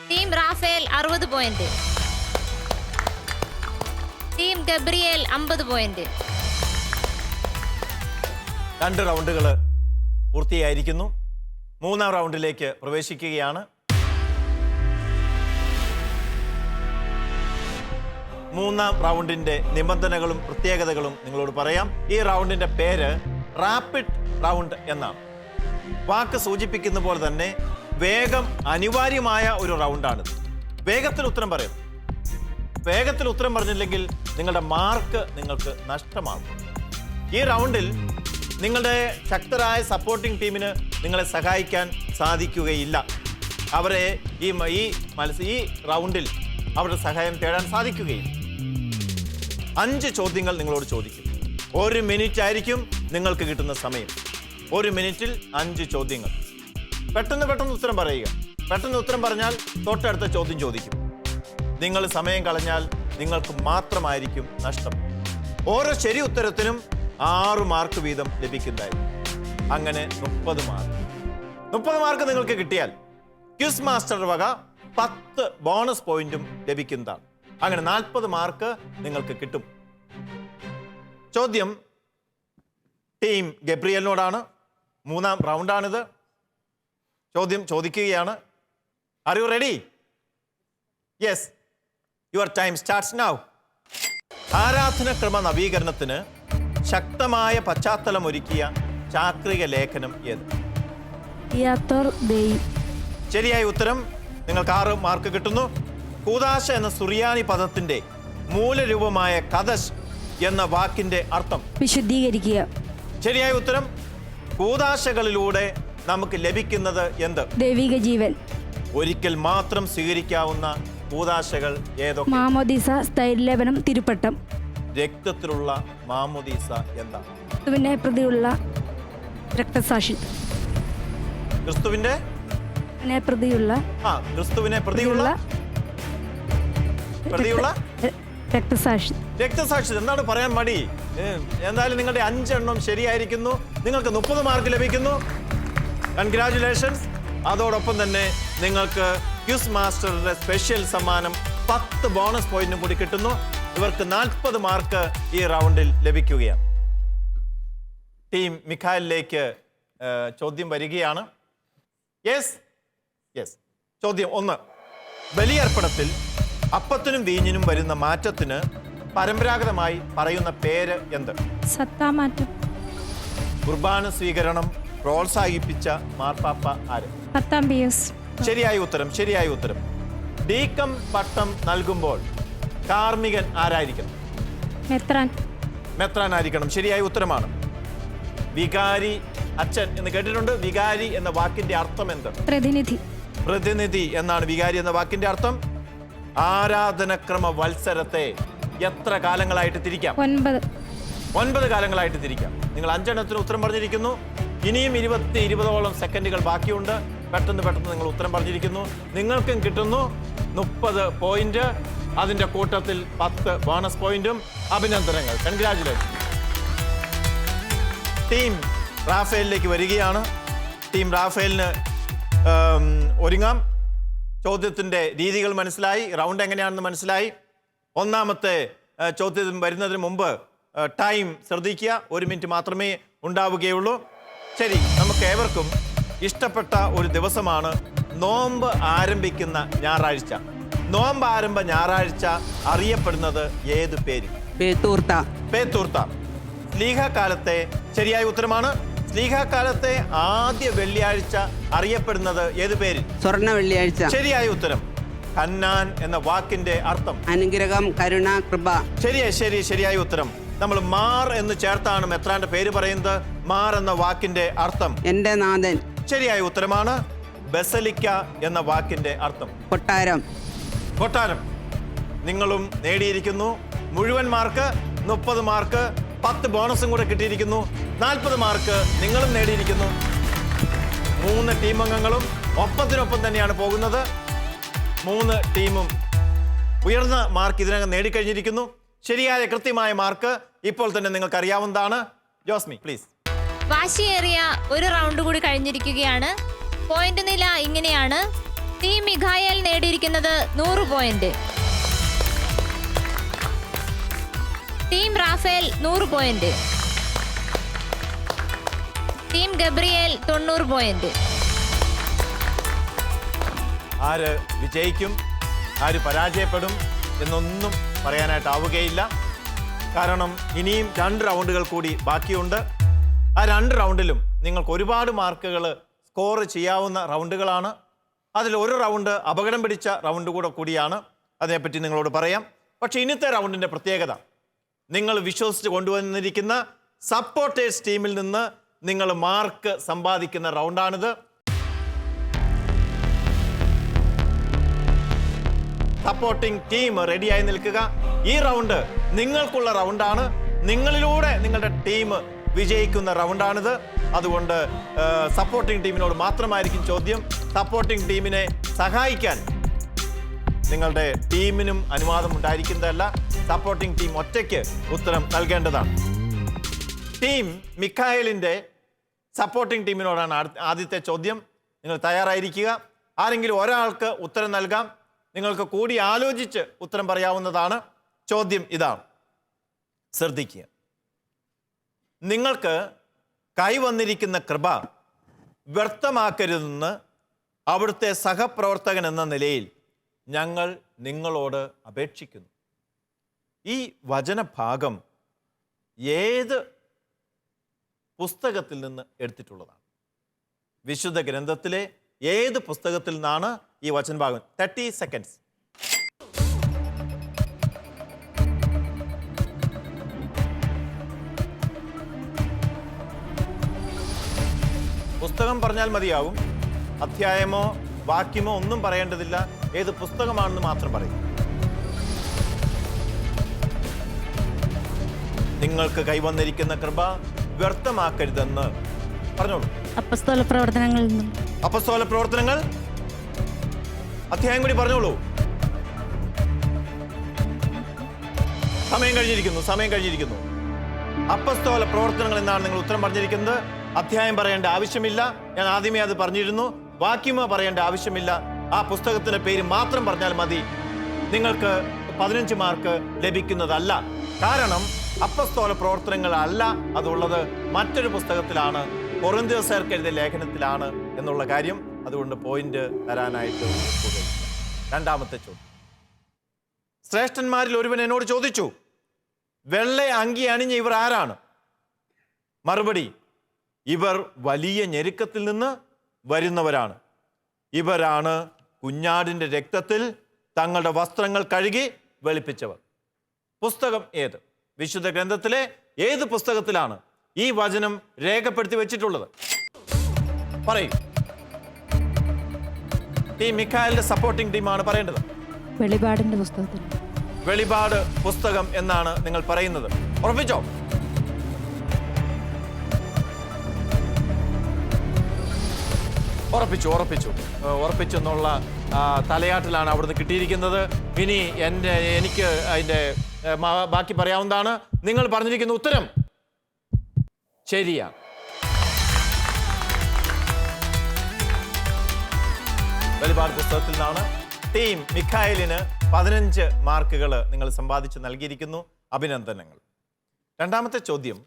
team Raphael 60 point, team Gabriel 50 point. 2 റൗണ്ടുകൾ പൂർത്തിയായിരിക്കുന്നു. 3-ാം റൗണ്ടിലേക്ക് പ്രവേശിക്കുകയാണ്. 3-ാം റൗണ്ടിന്റെ നിബന്ധനകളും പ്രത്യേകതകളും നിങ്ങളോട് പറയാം. ഈ റൗണ്ടിന്റെ പേര് റാപ്പിഡ് റൗണ്ട് എന്നാണ്. വാക്ക് സൂചിപ്പിക്കുന്ന പോലെ തന്നെ വേഗം അനിവാര്യമായ ഒരു റൗണ്ടാണിത്. വേഗത്തിൽ ഉത്തരം പറയണം. വേഗത്തിൽ ഉത്തരം പറഞ്ഞില്ലെങ്കിൽ നിങ്ങളുടെ മാർക്ക് നിങ്ങൾക്ക് നഷ്ടമാകും. ഈ റൗണ്ടിൽ നിങ്ങളുടെ ശക്തരായ സപ്പോർട്ടിംഗ് ടീമിന് നിങ്ങളെ സഹായിക്കാൻ സാധിക്കുകയില്ല. അവരെ ഈ റൗണ്ടിൽ അവരുടെ സഹായം തേടാൻ സാധിക്കുകയില്ല. 5 ചോദ്യങ്ങൾ നിങ്ങളോട് ചോദിക്കും. 1 മിനിറ്റ് ആയിരിക്കും നിങ്ങൾക്ക് കിട്ടുന്ന സമയം. 1 മിനിറ്റിൽ 5 ചോദ്യങ്ങൾ. പെട്ടെന്ന് ഉത്തരം പറയുക. പെട്ടെന്ന് ഉത്തരം പറഞ്ഞാൽ തൊട്ടടുത്ത ചോദ്യം ചോദിക്കും. നിങ്ങൾ സമയം കളഞ്ഞാൽ നിങ്ങൾക്ക് മാത്രമായിരിക്കും നഷ്ടം. ഓരോ ശരി ഉത്തരത്തിനും 6 മാർക്ക് വീതം ലഭിക്കുന്നതായിരിക്കും. അങ്ങനെ 30 മാർക്ക്. 30 മാർക്ക് നിങ്ങൾക്ക് കിട്ടിയാൽ ക്വിസ് മാസ്റ്റർ വക 10 ബോണസ് പോയിന്റും ലഭിക്കുന്നതാണ്. അങ്ങനെ 40 മാർക്ക് നിങ്ങൾക്ക് കിട്ടും. ചോദ്യം ടീം ഗബ്രിയലിനോടാണ്. 3-ാം റൗണ്ടാണിത്. ചോദ്യം ചോദിക്കുകയാണ്. Are you ready? Yes, your time starts now. ആരാധനക്രമ നവീകരണത്തിന് ശക്തമായ പശ്ചാത്തലമൊരുക്കിയ ചാക്രിക ലേഖനം ഏത്? ശരിയായ ഉത്തരം. നിങ്ങൾക്ക് 6 മാർക്ക് കിട്ടുന്നു. കൂദാശ എന്ന സുറിയാനി പദത്തിന്റെ മൂലരൂപമായ കദശ് എന്ന വാക്കിന്റെ അർത്ഥം വിശുദ്ധീകരിക്കുക. ശരിയായ ഉത്തരം. കൂദാശകളിലൂടെ നമുക്ക് ലഭിക്കുന്നത് എന്ത്? ദൈവിക ജീവൻ. ഒരിക്കൽ മാത്രം സ്വീകരിക്കാവുന്ന കൂദാശകൾ ഏതൊക്കെ? മാമോദീസ, സ്ഥൈര്യലേപനം, തിരുപ്പട്ടം. രക്തത്തിലുള്ള മാമോദീസ എന്താണ്? ക്രിസ്തുവിനെ പ്രതിയുള്ള രക്തസാക്ഷി. ക്രിസ്തുവിന്റെ പ്രതിയുള്ള ക്രിസ്തുവിനെ പ്രതിയുള്ള രക്തസാക്ഷി. രക്തസാക്ഷി എന്താണ് പറയാൻ മടി? എന്തായാലും നിങ്ങളുടെ 5 എണ്ണം ശരിയായിരിക്കുന്നു. നിങ്ങൾക്ക് 30 മാർക്ക് ലഭിക്കുന്നു. കൺഗ്രാറ്റുലേഷൻസ്. അതോടൊപ്പം തന്നെ നിങ്ങൾക്ക് ക്വിസ് മാസ്റ്ററുടെ സ്പെഷ്യൽ സമ്മാനം 10 ബോണസ് പോയിന്റും കൂടി കിട്ടുന്നു. ഇവർക്ക് 40 മാർക്ക് ഈ റൗണ്ടിൽ ലഭിക്കുകയാണ്. ടീം മിഖായിലേക്ക് ചോദ്യം വരികയാണ്. യെസ്. ചോദ്യം 1. ബലിയർപ്പണത്തിൽ അപ്പത്തിനും വീഞ്ഞിനും വരുന്ന മാറ്റത്തിന് പരമ്പരാഗതമായി പറയുന്ന പേര് എന്ത്? സത്താമാറ്റം. കുർബാന സ്വീകരണം പ്രോത്സാഹിപ്പിച്ച മാർപ്പാപ്പ ആര്? 10-ാം പിയൂസ്. ശരിയായ ഉത്തരം. ഡീക്കം പട്ടം നൽകുമ്പോൾ കാർമികൻ ആരായിരിക്കണം? മെത്രാൻ ആയിരിക്കണം. ശരിയായ ഉത്തരമാണ്. വികാരി അച്ഛൻ എന്ന് കേട്ടിട്ടുണ്ട്. വികാരി എന്ന വാക്കിന്റെ അർത്ഥം എന്ത്? പ്രതിനിധി എന്നാണ് വികാരി എന്ന വാക്കിന്റെ അർത്ഥം. ആരാധനക്രമ വത്സരത്തെ എത്ര കാലങ്ങളായിട്ട് തിരിക്കാം? 9. 9 കാലങ്ങളായിട്ട് തിരിക്കാം. നിങ്ങൾ 5 എണ്ണത്തിന് ഉത്തരം പറഞ്ഞിരിക്കുന്നു. ഇനിയും 20-20ഓളം സെക്കൻഡുകൾ ബാക്കിയുണ്ട്. പെട്ടെന്ന് നിങ്ങൾ ഉത്തരം പറഞ്ഞിരിക്കുന്നു. നിങ്ങൾക്കും കിട്ടുന്നു 30 പോയിന്റ്. അതിന്റെ കൂട്ടത്തിൽ 10 ബോണസ് പോയിന്റും. അഭിനന്ദനങ്ങൾ, കൺഗ്രാറ്റുലേഷൻ. ടീം റാഫേലിലേക്ക് വരികയാണ്. ടീം റാഫേലിന് ഒരുങ്ങാം. ചോദ്യത്തിന്റെ രീതികൾ മനസ്സിലായി, റൗണ്ട് എങ്ങനെയാണെന്ന് മനസ്സിലായി. ഒന്നാമത്തെ ചോദ്യം വരുന്നതിന് മുമ്പ് ടൈം ശ്രദ്ധിക്കുക. 1 മിനിറ്റ് മാത്രമേ ഉണ്ടാവുകയുള്ളൂ. ശരി, നമുക്ക് ഏവർക്കും ഇഷ്ടപ്പെട്ട ഒരു ദിവസമാണ് നോമ്പ് ആരംഭിക്കുന്ന ഞായറാഴ്ച. നോമ്പ് ആരംഭ ഞായറാഴ്ച അറിയപ്പെടുന്നത് ഏത് പേര്? പേത്തൂർത്ത. സ്ലീഹക്കാലത്തെ ശരിയായ ഉത്തരമാണ്. സ്ലീഹക്കാലത്തെ ആദ്യ വെള്ളിയാഴ്ച അറിയപ്പെടുന്നത് ഏത് പേര്? സ്വർണ്ണ വെള്ളിയാഴ്ച. ശരിയായ ഉത്തരം. ഹന്നാൻ എന്ന വാക്കിന്റെ അർത്ഥം അനുഗ്രഹം, കരുണ, കൃപ. ശരിയായ ഉത്തരം. നമ്മൾ മാർ എന്ന് ചേർത്താണ് മെത്രാന്റെ പേര് പറയുന്നത്. മാർ എന്ന വാക്കിന്റെ അർത്ഥം എന്റെ നാഥൻ. ശരിയായ ഉത്തരമാണ്. ബസലിക്ക എന്ന വാക്കിന്റെ അർത്ഥം കൊട്ടാരം. നിങ്ങളും നേടിയിരിക്കുന്നു മുഴുവൻ മാർക്ക്. 30 മാർക്ക്, 10 ബോണസും കൂടെ കിട്ടിയിരിക്കുന്നു. 40 മാർക്ക് നിങ്ങളും നേടിയിരിക്കുന്നു. 3 ടീം അംഗങ്ങളും ഒപ്പത്തിനൊപ്പം തന്നെയാണ് പോകുന്നത്. 3 ടീമും ഉയർന്ന മാർക്ക് ഇതിനകം നേടിക്കഴിഞ്ഞിരിക്കുന്നു. ശരിയായ കൃത്യമായ മാർക്ക് ഇപ്പോൾ തന്നെ നിങ്ങൾക്ക് അറിയാവുന്നതാണ്. ജോസ്മി പ്ലീസ്. വാശിയേറിയ ഒരു റൗണ്ട് കൂടി കഴിഞ്ഞിരിക്കുകയാണ്. പോയിന്റ് നില ഇങ്ങനെയാണ്. ടീം മിഖായേൽ നേടിയിരിക്കുന്നത് 100 point, team Raphael 100 point, team Gabriel 90 point. ആര് വിജയിക്കും, ആര് പരാജയപ്പെടും എന്നൊന്നും പറയാനായിട്ടാവുകയില്ല. കാരണം ഇനിയും 2 റൗണ്ടുകൾ കൂടി ബാക്കിയുണ്ട്. ആ 2 റൗണ്ടിലും നിങ്ങൾക്ക് ഒരുപാട് മാർക്കുകൾ സ്കോർ ചെയ്യാവുന്ന റൗണ്ടുകളാണ്. അതിൽ ഒരു റൗണ്ട് അപകടം പിടിച്ച റൗണ്ട് കൂടിയാണ്. അതിനെപ്പറ്റി നിങ്ങളോട് പറയാം. പക്ഷേ ഇന്നത്തെ റൗണ്ടിൻ്റെ പ്രത്യേകത, നിങ്ങൾ വിശ്വസിച്ച് കൊണ്ടുവന്നിരിക്കുന്ന സപ്പോർട്ടേഴ്സ് ടീമിൽ നിന്ന് നിങ്ങൾ മാർക്ക് സമ്പാദിക്കുന്ന റൗണ്ടാണിത്. സപ്പോർട്ടിംഗ് ടീം റെഡിയായി നിൽക്കുക. ഈ റൗണ്ട് നിങ്ങൾക്കുള്ള റൗണ്ടാണ്. നിങ്ങളിലൂടെ നിങ്ങളുടെ ടീം വിജയിക്കുന്ന റൗണ്ടാണിത്. അതുകൊണ്ട് സപ്പോർട്ടിംഗ് ടീമിനോട് മാത്രമായിരിക്കും ചോദ്യം. സപ്പോർട്ടിംഗ് ടീമിനെ സഹായിക്കാൻ നിങ്ങളുടെ ടീമിനും അനുവാദം ഉണ്ടായിരിക്കുന്നതല്ല. സപ്പോർട്ടിംഗ് ടീം ഒറ്റയ്ക്ക് ഉത്തരം നൽകേണ്ടതാണ്. ടീം മിഖായേലിൻ്റെ സപ്പോർട്ടിംഗ് ടീമിനോടാണ് ആദ്യത്തെ ചോദ്യം. നിങ്ങൾ തയ്യാറായിരിക്കുക. ആരെങ്കിലും ഒരാൾക്ക് ഉത്തരം നൽകാം. നിങ്ങൾക്ക് കൂടി ആലോചിച്ച് ഉത്തരം പറയാവുന്നതാണ്. ചോദ്യം ഇതാണ്, ശ്രദ്ധിക്കുക. നിങ്ങൾക്ക് കൈവന്നിരിക്കുന്ന കൃപ വ്യർത്ഥമാക്കരുതെന്ന് അവിടുത്തെ സഹപ്രവർത്തകൻ എന്ന നിലയിൽ ഞങ്ങൾ നിങ്ങളോട് അപേക്ഷിക്കുന്നു. ഈ വചനഭാഗം ഏത് പുസ്തകത്തിൽ നിന്ന് എടുത്തിട്ടുള്ളതാണ്? വിശുദ്ധ ഗ്രന്ഥത്തിലെ ഏത് പുസ്തകത്തിൽ നിന്നാണ് ഈ വചനഭാഗം? 30 സെക്കൻഡ്സ്. പുസ്തകം പറഞ്ഞാൽ മതിയാവും. അധ്യായമോ വാക്യമോ ഒന്നും പറയേണ്ടതില്ല. ഏത് പുസ്തകമാണെന്ന് മാത്രം പറയും. നിങ്ങൾക്ക് കൈവന്നിരിക്കുന്ന കൃപ വ്യർത്ഥമാക്കരുതെന്ന് പറഞ്ഞോളൂ. അപ്പസ്തോല പ്രവർത്തനങ്ങൾ അധ്യായം കൂടി പറഞ്ഞോളൂ. സമയം കഴിഞ്ഞിരിക്കുന്നു. അപ്പസ്തോല പ്രവർത്തനങ്ങൾ എന്നാണ് നിങ്ങൾ ഉത്തരം പറഞ്ഞിരിക്കുന്നത്. അധ്യായം പറയേണ്ട ആവശ്യമില്ല. ഞാൻ ആദ്യമേ അത് പറഞ്ഞിരുന്നു. വാക്യമോ പറയേണ്ട ആവശ്യമില്ല. ആ പുസ്തകത്തിന്റെ പേര് മാത്രം പറഞ്ഞാൽ മതി. നിങ്ങൾക്ക് 15 മാർക്ക് ലഭിക്കുന്നതല്ല. കാരണം അപ്പസ്തോല പ്രവർത്തനങ്ങളല്ല അതുള്ളത് മറ്റൊരു പുസ്തകത്തിലാണ്, കൊറിന്ത്യർക്ക് എഴുതിയ ലേഖനത്തിലാണ് എന്നുള്ള കാര്യം. അതുകൊണ്ട് പോയിന്റ് തരാനായിട്ട് പോകുകയില്ല. രണ്ടാമത്തെ ചോദ്യം, ശ്രേഷ്ഠന്മാരിൽ ഒരുവൻ എന്നോട് ചോദിച്ചു, വെള്ള അങ്കി അണിഞ്ഞ ഇവർ ആരാണ്? മറുപടി, ഇവർ വലിയ ഞെരുക്കത്തിൽ നിന്ന് വരുന്നവരാണ്. ഇവരാണ് കുഞ്ഞാടിൻ്റെ രക്തത്തിൽ തങ്ങളുടെ വസ്ത്രങ്ങൾ കഴുകി വെളുപ്പിച്ചവർ. പുസ്തകം ഏത്? വിശുദ്ധ ഗ്രന്ഥത്തിലെ ഏത് പുസ്തകത്തിലാണ് ഈ വചനം രേഖപ്പെടുത്തി വെച്ചിട്ടുള്ളത്? പറയൂ. ടീം മിഖായേലിന്റെ സപ്പോർട്ടിംഗ് ടീമാണ് പറയേണ്ടത്. വെളിപാടിൻ്റെ പുസ്തകത്തിൽ. വെളിപാട് പുസ്തകം എന്നാണ് നിങ്ങൾ പറയുന്നത്. ഉറപ്പിച്ചോ? ഉറപ്പിച്ചു എന്നുള്ള തലയാട്ടിലാണ് അവിടുന്ന് കിട്ടിയിരിക്കുന്നത്. ഇനി എനിക്ക് അതിൻ്റെ ബാക്കി പറയാവുന്നതാണ്. നിങ്ങൾ പറഞ്ഞിരിക്കുന്ന ഉത്തരം ശരിയാണ്. വെളിപാട് പുസ്തകത്തിൽ നിന്നാണ്. ടീം മിഖായലിന് 15 മാർക്കുകൾ നിങ്ങൾ സമ്പാദിച്ച് നൽകിയിരിക്കുന്നു. അഭിനന്ദനങ്ങൾ. രണ്ടാമത്തെ ചോദ്യം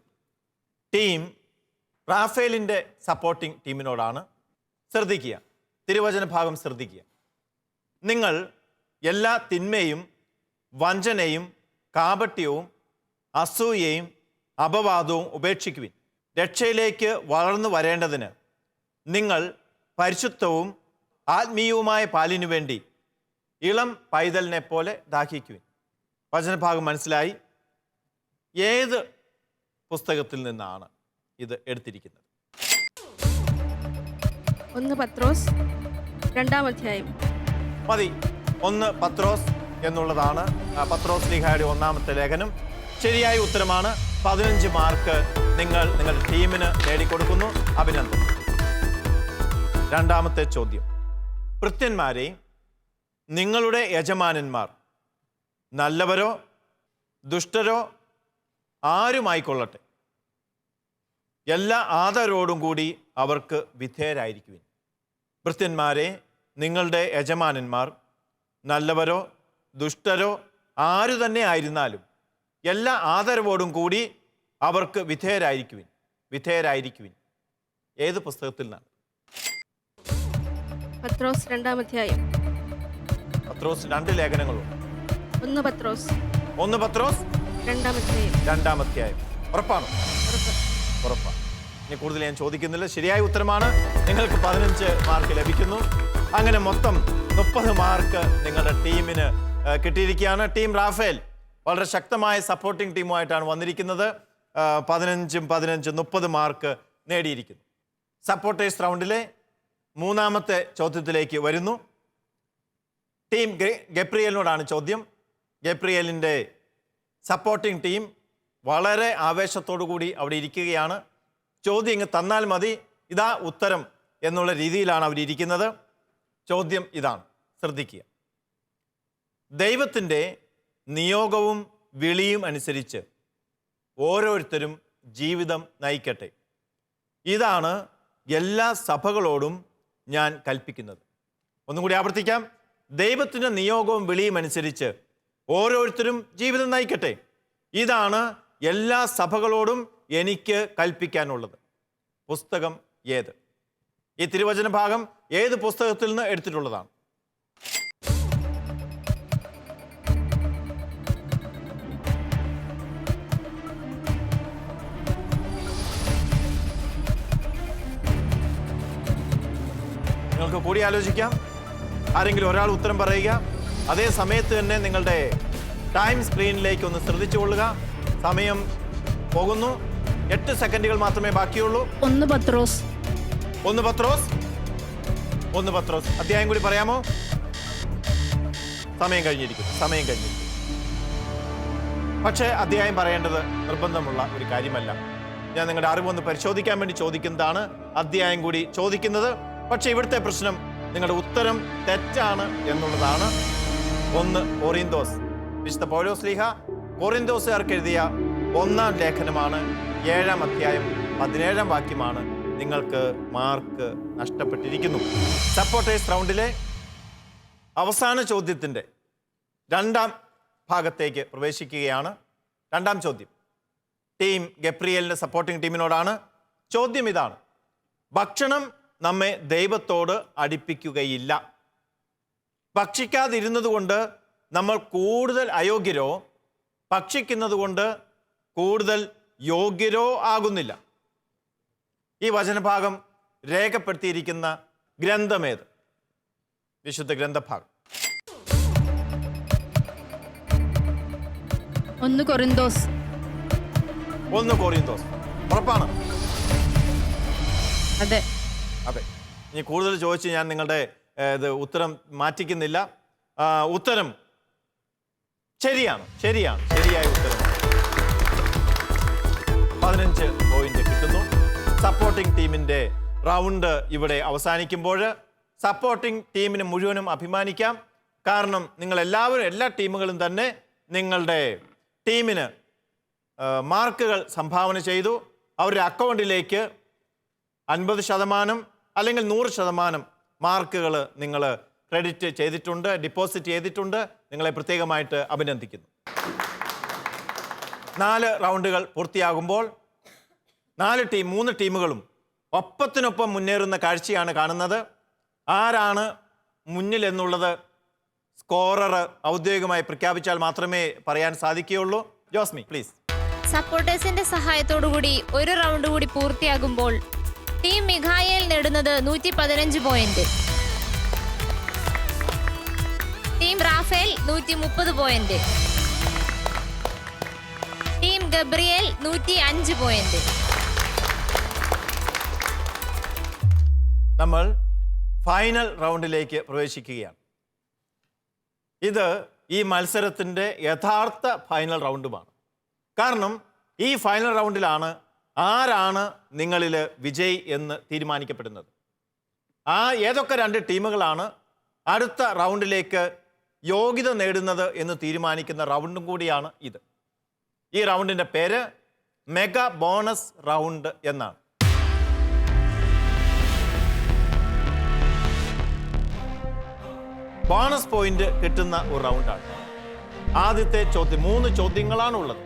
ടീം റാഫേലിൻ്റെ സപ്പോർട്ടിംഗ് ടീമിനോടാണ്. ശ്രദ്ധിക്കുക, തിരുവചന ഭാഗം ശ്രദ്ധിക്കുക. നിങ്ങൾ എല്ലാ തിന്മയും വഞ്ചനയും കാപട്യവും അസൂയയും അപവാദവും ഉപേക്ഷിക്കുവിൻ. രക്ഷയിലേക്ക് വളർന്നു വരേണ്ടതിന് നിങ്ങൾ പരിശുദ്ധവും ആത്മീയവുമായ പാലിനു വേണ്ടി ഇളം പൈതലിനെ പോലെ ദാഹിക്കുവിൻ. വചനഭാഗം മനസ്സിലായി? ഏത് പുസ്തകത്തിൽ നിന്നാണ് ഇത് എടുത്തിരിക്കുന്നത്? 1 പത്രോസ് 2-ാം അധ്യായം. മതി. 1 പത്രോസ് എന്നുള്ളതാണ് പത്രോസ് ലീഹായുടെ 1-ാമത്തെ ലേഖനം. ശരിയായ ഉത്തരമാണ്. 15 മാർക്ക് നിങ്ങൾ നിങ്ങളുടെ ടീമിന് നേടിക്കൊടുക്കുന്നു. അഭിനന്ദനം. രണ്ടാമത്തെ ചോദ്യം. ഭൃത്യന്മാരെ, നിങ്ങളുടെ യജമാനന്മാർ നല്ലവരോ ദുഷ്ടരോ ആരുമായിക്കൊള്ളട്ടെ, എല്ലാ ആദരവോടും കൂടി അവർക്ക് വിധേയരായിരിക്കുവിൻ. ഭൃത്യന്മാരെ, നിങ്ങളുടെ യജമാനന്മാർ നല്ലവരോ ദുഷ്ടരോ ആരു തന്നെ ആയിരുന്നാലും എല്ലാ ആദരവോടും കൂടി അവർക്ക് വിധേയരായിരിക്കുവിൻ. ഏത് പുസ്തകത്തിൽ നിന്നാണ്? പത്രോസ് 2-ാം അധ്യായം. പത്രോസ് 2 ലേഖനങ്ങളുണ്ട്. 1 പത്രോസ് 2-ാം അധ്യായം. 2-ാം അധ്യായം. ഉറപ്പാണ്? ഉറപ്പാണ്. ഇനി കൂടുതൽ ഞാൻ ചോദിക്കുന്നില്ല. ശരിയായ ഉത്തരമാണ്. നിങ്ങൾക്ക് 15 മാർക്ക് ലഭിക്കുന്നു. അങ്ങനെ മൊത്തം 30 മാർക്ക് നിങ്ങളുടെ ടീമിന് കിട്ടിയിരിക്കുകയാണ്. ടീം റാഫേൽ വളരെ ശക്തമായ സപ്പോർട്ടിംഗ് ടീമുമായിട്ടാണ് വന്നിരിക്കുന്നത്. 15 30 മാർക്ക് നേടിയിരിക്കുന്നു. സപ്പോർട്ടേഴ്സ് റൗണ്ടിലെ 3-ാമത്തെ ചോദ്യത്തിലേക്ക് വരുന്നു. ടീം ഗബ്രിയേലിനോടാണ് ചോദ്യം. ഗബ്രിയേലിൻ്റെ സപ്പോർട്ടിംഗ് ടീം വളരെ ആവേശത്തോടു കൂടി അവിടെ ഇരിക്കുകയാണ്. ചോദ്യം ഇങ്ങ് തന്നാൽ മതി, ഇതാ ഉത്തരം എന്നുള്ള രീതിയിലാണ് അവരിയ്ക്കുന്നത്. ചോദ്യം ഇതാണ്, ശ്രദ്ധിക്കുക. ദൈവത്തിൻ്റെ നിയോഗവും വിളിയും അനുസരിച്ച് ഓരോരുത്തരും ജീവിതം നയിക്കട്ടെ. ഇതാണ് എല്ലാ സഭകളോടും ഞാൻ കൽപ്പിക്കുന്നത്. ഒന്നും കൂടി ആവർത്തിക്കാം. ദൈവത്തിൻ്റെ നിയോഗവും വിളിയും അനുസരിച്ച് ഓരോരുത്തരും ജീവിതം നയിക്കട്ടെ. ഇതാണ് എല്ലാ സഭകളോടും എനിക്ക് കൽപ്പിക്കാനുള്ളത്. പുസ്തകം ഏത്? ഈ തിരുവചന ഭാഗം ഏത് പുസ്തകത്തിൽ നിന്ന് എടുത്തിട്ടുള്ളതാണ്? നിങ്ങൾക്ക് കൂടി ആലോചിക്കാം. ആരെങ്കിലും ഒരാൾ ഉത്തരം പറയുക. അതേ സമയത്ത് തന്നെ നിങ്ങളുടെ ടൈം സ്ക്രീനിലേക്ക് ഒന്ന് ശ്രദ്ധിച്ചുകൊള്ളുക. സമയം പോകുന്നു. 8 സെക്കൻഡുകൾ മാത്രമേ ബാക്കിയുള്ളൂ. 1 പത്രോസ്. 1 പത്രോസ്. അധ്യായം കൂടി പറയാമോ? സമയം കഴിഞ്ഞിരിക്കുന്നു. പക്ഷേ അധ്യായം പറയേണ്ടത് നിർബന്ധമുള്ള ഒരു കാര്യമല്ല. ഞാൻ നിങ്ങളുടെ അറിവൊന്ന് പരിശോധിക്കാൻ വേണ്ടി ചോദിക്കുന്നതാണ് അധ്യായം കൂടി ചോദിക്കുന്നത്. പക്ഷേ ഇവിടുത്തെ പ്രശ്നം നിങ്ങളുടെ ഉത്തരം തെറ്റാണ് എന്നുള്ളതാണ്. 1 കൊറിന്തോസ്. വിശുദ്ധ പൗലോസ് ശ്ലീഹ കൊറിന്തോസുകാർക്ക് എഴുതിയ 1-ാം ലേഖനമാണ്. 7-ാം അധ്യായം 17-ാം വാക്യമാണ്. നിങ്ങൾക്ക് മാർക്ക് നഷ്ടപ്പെട്ടിരിക്കുന്നു. സപ്പോർട്ടേഴ്സ് റൗണ്ടിലെ അവസാന ചോദ്യത്തിൻ്റെ 2-ാം ഭാഗത്തേക്ക് പ്രവേശിക്കുകയാണ്. 2-ാം ചോദ്യം ടീം ഗബ്രിയേലിൻ്റെ സപ്പോർട്ടിംഗ് ടീമിനോടാണ്. ചോദ്യം ഇതാണ്: ഭക്ഷണം നമ്മെ ദൈവത്തോട് അടുപ്പിക്കുകയില്ല. ഭക്ഷിക്കാതിരുന്നത് കൊണ്ട് നമ്മൾ കൂടുതൽ അയോഗ്യരോ ഭക്ഷിക്കുന്നത് കൊണ്ട് കൂടുതൽ യോഗ്യരോ ആകുന്നില്ല. ഈ വചനഭാഗം രേഖപ്പെടുത്തിയിരിക്കുന്ന ഗ്രന്ഥമേത്? വിശുദ്ധ ഗ്രന്ഥഭാഗം. 1 കൊറിന്തോസ്. 1 കൊറിന്തോസ്. ഉറപ്പാണ്? അതെ. ഇനി കൂടുതൽ ചോദിച്ച് ഞാൻ നിങ്ങളുടെ ഉത്തരം മാറ്റിക്കുന്നില്ല. ഉത്തരം ശരിയാണ്, ശരിയാണ്, ശരിയായ ഉത്തരം. 15 പോയിന്റ് കിട്ടുന്നു. സപ്പോർട്ടിംഗ് ടീമിന്റെ റൗണ്ട് ഇവിടെ അവസാനിക്കുമ്പോൾ സപ്പോർട്ടിംഗ് ടീമിന് മുഴുവനും അഭിമാനിക്കാം. കാരണം നിങ്ങൾ എല്ലാവരും, എല്ലാ ടീമുകളും തന്നെ നിങ്ങളുടെ ടീമിന് മാർക്കുകൾ സംഭാവന ചെയ്തു. അവരുടെ അക്കൗണ്ടിലേക്ക് 50% അല്ലെങ്കിൽ 100% മാർക്കുകൾ നിങ്ങൾ ക്രെഡിറ്റ് ചെയ്തിട്ടുണ്ട്, ഡെപ്പോസിറ്റ് ചെയ്തിട്ടുണ്ട്. നിങ്ങളെ പ്രത്യേകമായിട്ട് അഭിനന്ദിക്കുന്നു. 4 റൗണ്ടുകൾ പൂർത്തിയാകുമ്പോൾ 3 ടീമുകളും ഒപ്പത്തിനൊപ്പം മുന്നേറുന്ന കാഴ്ചയാണ് കാണുന്നത്. ആരാണ് മുന്നിൽ എന്നുള്ളത് സ്കോറർ ഔദ്യോഗികമായി പ്രഖ്യാപിച്ചാൽ മാത്രമേ പറയാൻ സാധിക്കുകയുള്ളൂ. ജോസ്മി പ്ലീസ്. സപ്പോർട്ടേഴ്സിന്റെ സഹായത്തോടുകൂടി ഒരു റൗണ്ട് കൂടി പൂർത്തിയാകുമ്പോൾ ടീം മിഖായേൽ നേടുന്നത് 115 point, team Raphael 130 point, team Gabriel 105 point. നമ്മൾ ഫൈനൽ റൗണ്ടിലേക്ക് പ്രവേശിക്കുകയാണ്. ഇത് ഈ മത്സരത്തിൻ്റെ യഥാർത്ഥ ഫൈനൽ റൗണ്ടുമാണ്. കാരണം ഈ ഫൈനൽ റൗണ്ടിലാണ് ആരാണ് നിങ്ങളിൽ വിജയ് എന്ന് തീരുമാനിക്കപ്പെടുന്നത്. ഏതൊക്കെ 2 ടീമുകളാണ് അടുത്ത റൗണ്ടിലേക്ക് യോഗ്യത നേടുന്നത് എന്ന് തീരുമാനിക്കുന്ന റൗണ്ടും കൂടിയാണ് ഇത്. ഈ റൗണ്ടിൻ്റെ പേര് മെഗാ ബോണസ് റൗണ്ട് എന്നാണ്. ബോണസ് പോയിന്റ് കിട്ടുന്ന ഒരു റൗണ്ടാണ്. ആദ്യത്തെ ചോദ്യം 3 ചോദ്യങ്ങളാണ് ഉള്ളത്.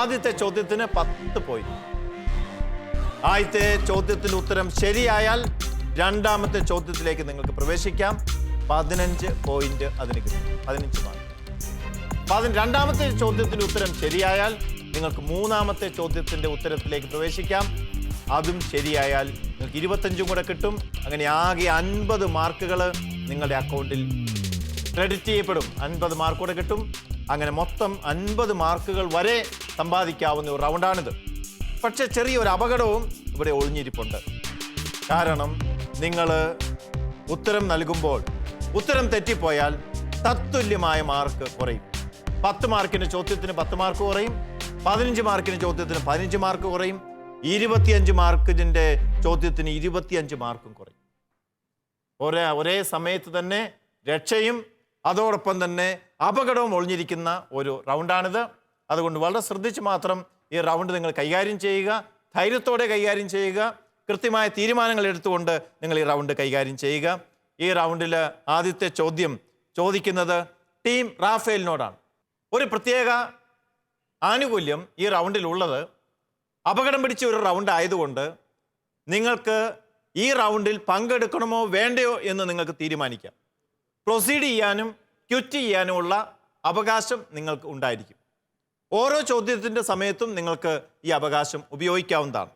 ആദ്യത്തെ ചോദ്യത്തിന് 10 പോയിന്റ്. ആദ്യത്തെ ചോദ്യത്തിന് ഉത്തരം ശരിയായാൽ രണ്ടാമത്തെ ചോദ്യത്തിലേക്ക് നിങ്ങൾക്ക് പ്രവേശിക്കാം. 15 പോയിന്റ് അതിന് കിട്ടും, 15 മാർക്ക്. രണ്ടാമത്തെ ചോദ്യത്തിന്റെ ഉത്തരം ശരിയായാൽ നിങ്ങൾക്ക് മൂന്നാമത്തെ ചോദ്യത്തിന്റെ ഉത്തരത്തിലേക്ക് പ്രവേശിക്കാം. അതും ശരിയായാൽ നിങ്ങൾക്ക് 25 കൂടെ കിട്ടും. അങ്ങനെ ആകെ 50 മാർക്കുകൾ നിങ്ങളുടെ അക്കൗണ്ടിൽ ക്രെഡിറ്റ് ചെയ്യപ്പെടും. 50 മാർക്ക് കൂടെ കിട്ടും. അങ്ങനെ മൊത്തം 50 മാർക്കുകൾ വരെ സമ്പാദിക്കാവുന്ന ഒരു റൗണ്ടാണിത്. പക്ഷെ ചെറിയൊരു അപകടവും ഇവിടെ ഒളിഞ്ഞിരിപ്പുണ്ട്. കാരണം നിങ്ങൾ ഉത്തരം നൽകുമ്പോൾ ഉത്തരം തെറ്റിപ്പോയാൽ തത്തുല്യമായ മാർക്ക് കുറയും. 10 മാർക്കിന് ചോദ്യത്തിന് 10 മാർക്ക് കുറയും, 15 മാർക്കിന് ചോദ്യത്തിന് 15 മാർക്ക് കുറയും, 25 മാർക്കിൻ്റെ ചോദ്യത്തിന് 25 മാർക്കും കുറയും. ഒരേ സമയത്ത് തന്നെ രക്ഷയും അതോടൊപ്പം തന്നെ അപകടവും ഒളിഞ്ഞിരിക്കുന്ന ഒരു റൗണ്ടാണിത്. അതുകൊണ്ട് വളരെ ശ്രദ്ധിച്ച് മാത്രം ഈ റൗണ്ട് നിങ്ങൾ കൈകാര്യം ചെയ്യുക. ധൈര്യത്തോടെ കൈകാര്യം ചെയ്യുക. കൃത്യമായ തീരുമാനങ്ങൾ എടുത്തുകൊണ്ട് നിങ്ങൾ ഈ റൗണ്ട് കൈകാര്യം ചെയ്യുക. ഈ റൗണ്ടിൽ ആദ്യത്തെ ചോദ്യം ചോദിക്കുന്നത് ടീം റാഫേലിനോടാണ്. ഒരു പ്രത്യേക ആനുകൂല്യം ഈ റൗണ്ടിലുള്ളത്, അപകടം പിടിച്ച ഒരു റൗണ്ട് ആയതുകൊണ്ട് നിങ്ങൾക്ക് ഈ റൗണ്ടിൽ പങ്കെടുക്കണമോ വേണ്ടയോ എന്ന് നിങ്ങൾക്ക് തീരുമാനിക്കാം. പ്രൊസീഡ് ചെയ്യാനും ക്വിറ്റ് ചെയ്യാനുമുള്ള അവകാശം നിങ്ങൾക്ക് ഉണ്ടായിരിക്കും. ഓരോ ചോദ്യത്തിൻ്റെ സമയത്തും നിങ്ങൾക്ക് ഈ അവകാശം ഉപയോഗിക്കാവുന്നതാണ്.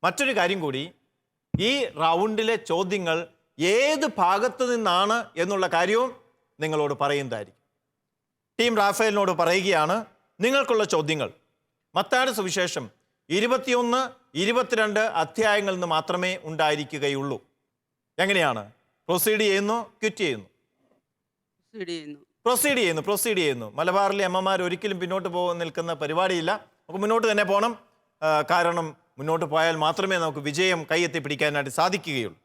മറ്റൊരു കാര്യം കൂടി, ഈ റൗണ്ടിലെ ചോദ്യങ്ങൾ ഏത് ഭാഗത്ത് നിന്നാണ് എന്നുള്ള കാര്യവും നിങ്ങളോട് പറയുന്നതായിരിക്കും. ടീം റാഫേലിനോട് പറയുകയാണ്, നിങ്ങൾക്കുള്ള ചോദ്യങ്ങൾ മത്തായിയുടെ സുവിശേഷം 21, 22 അധ്യായങ്ങളിൽ നിന്ന് മാത്രമേ ഉണ്ടായിരിക്കുകയുള്ളൂ. എങ്ങനെയാണ്? പ്രൊസീഡ് ചെയ്യുന്നു, ക്വിറ്റ് ചെയ്യുന്നു, പ്രൊസീഡ് ചെയ്യുന്നു. മലബാറിലെ അമ്മമാർ ഒരിക്കലും പിന്നോട്ട് നിൽക്കുന്ന പരിപാടിയില്ല. നമുക്ക് മുന്നോട്ട് തന്നെ പോകണം. കാരണം മുന്നോട്ട് പോയാൽ മാത്രമേ നമുക്ക് വിജയം കൈയെത്തി പിടിക്കാനായിട്ട് സാധിക്കുകയുള്ളൂ.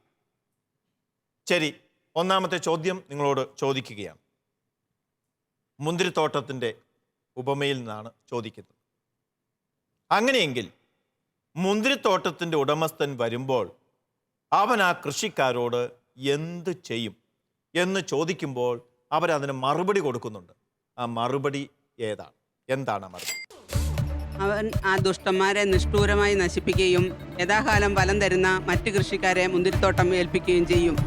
ശരി, ഒന്നാമത്തെ ചോദ്യം നിങ്ങളോട് ചോദിക്കുകയാണ്. മുന്തിരിത്തോട്ടത്തിൻ്റെ ഉപമയിൽ നിന്നാണ് ചോദിക്കുന്നത്. അങ്ങനെയെങ്കിൽ മുന്തിരിത്തോട്ടത്തിൻ്റെ ഉടമസ്ഥൻ വരുമ്പോൾ അവൻ ആ കൃഷിക്കാരോട് എന്ത് ചെയ്യും എന്ന് ചോദിക്കുമ്പോൾ അവരതിന് മറുപടി കൊടുക്കുന്നുണ്ട്. ആ മറുപടി ഏതാണ്? എന്താണ് ആ മറുപടി? അവൻ ആ ദുഷ്ടന്മാരെ നിഷ്ഠൂരമായി നശിപ്പിക്കുകയും യഥാകാലം ഫലം തരുന്ന മറ്റ് കൃഷിക്കാരെ മുന്തിരിത്തോട്ടം ഏൽപ്പിക്കുകയും ചെയ്യും.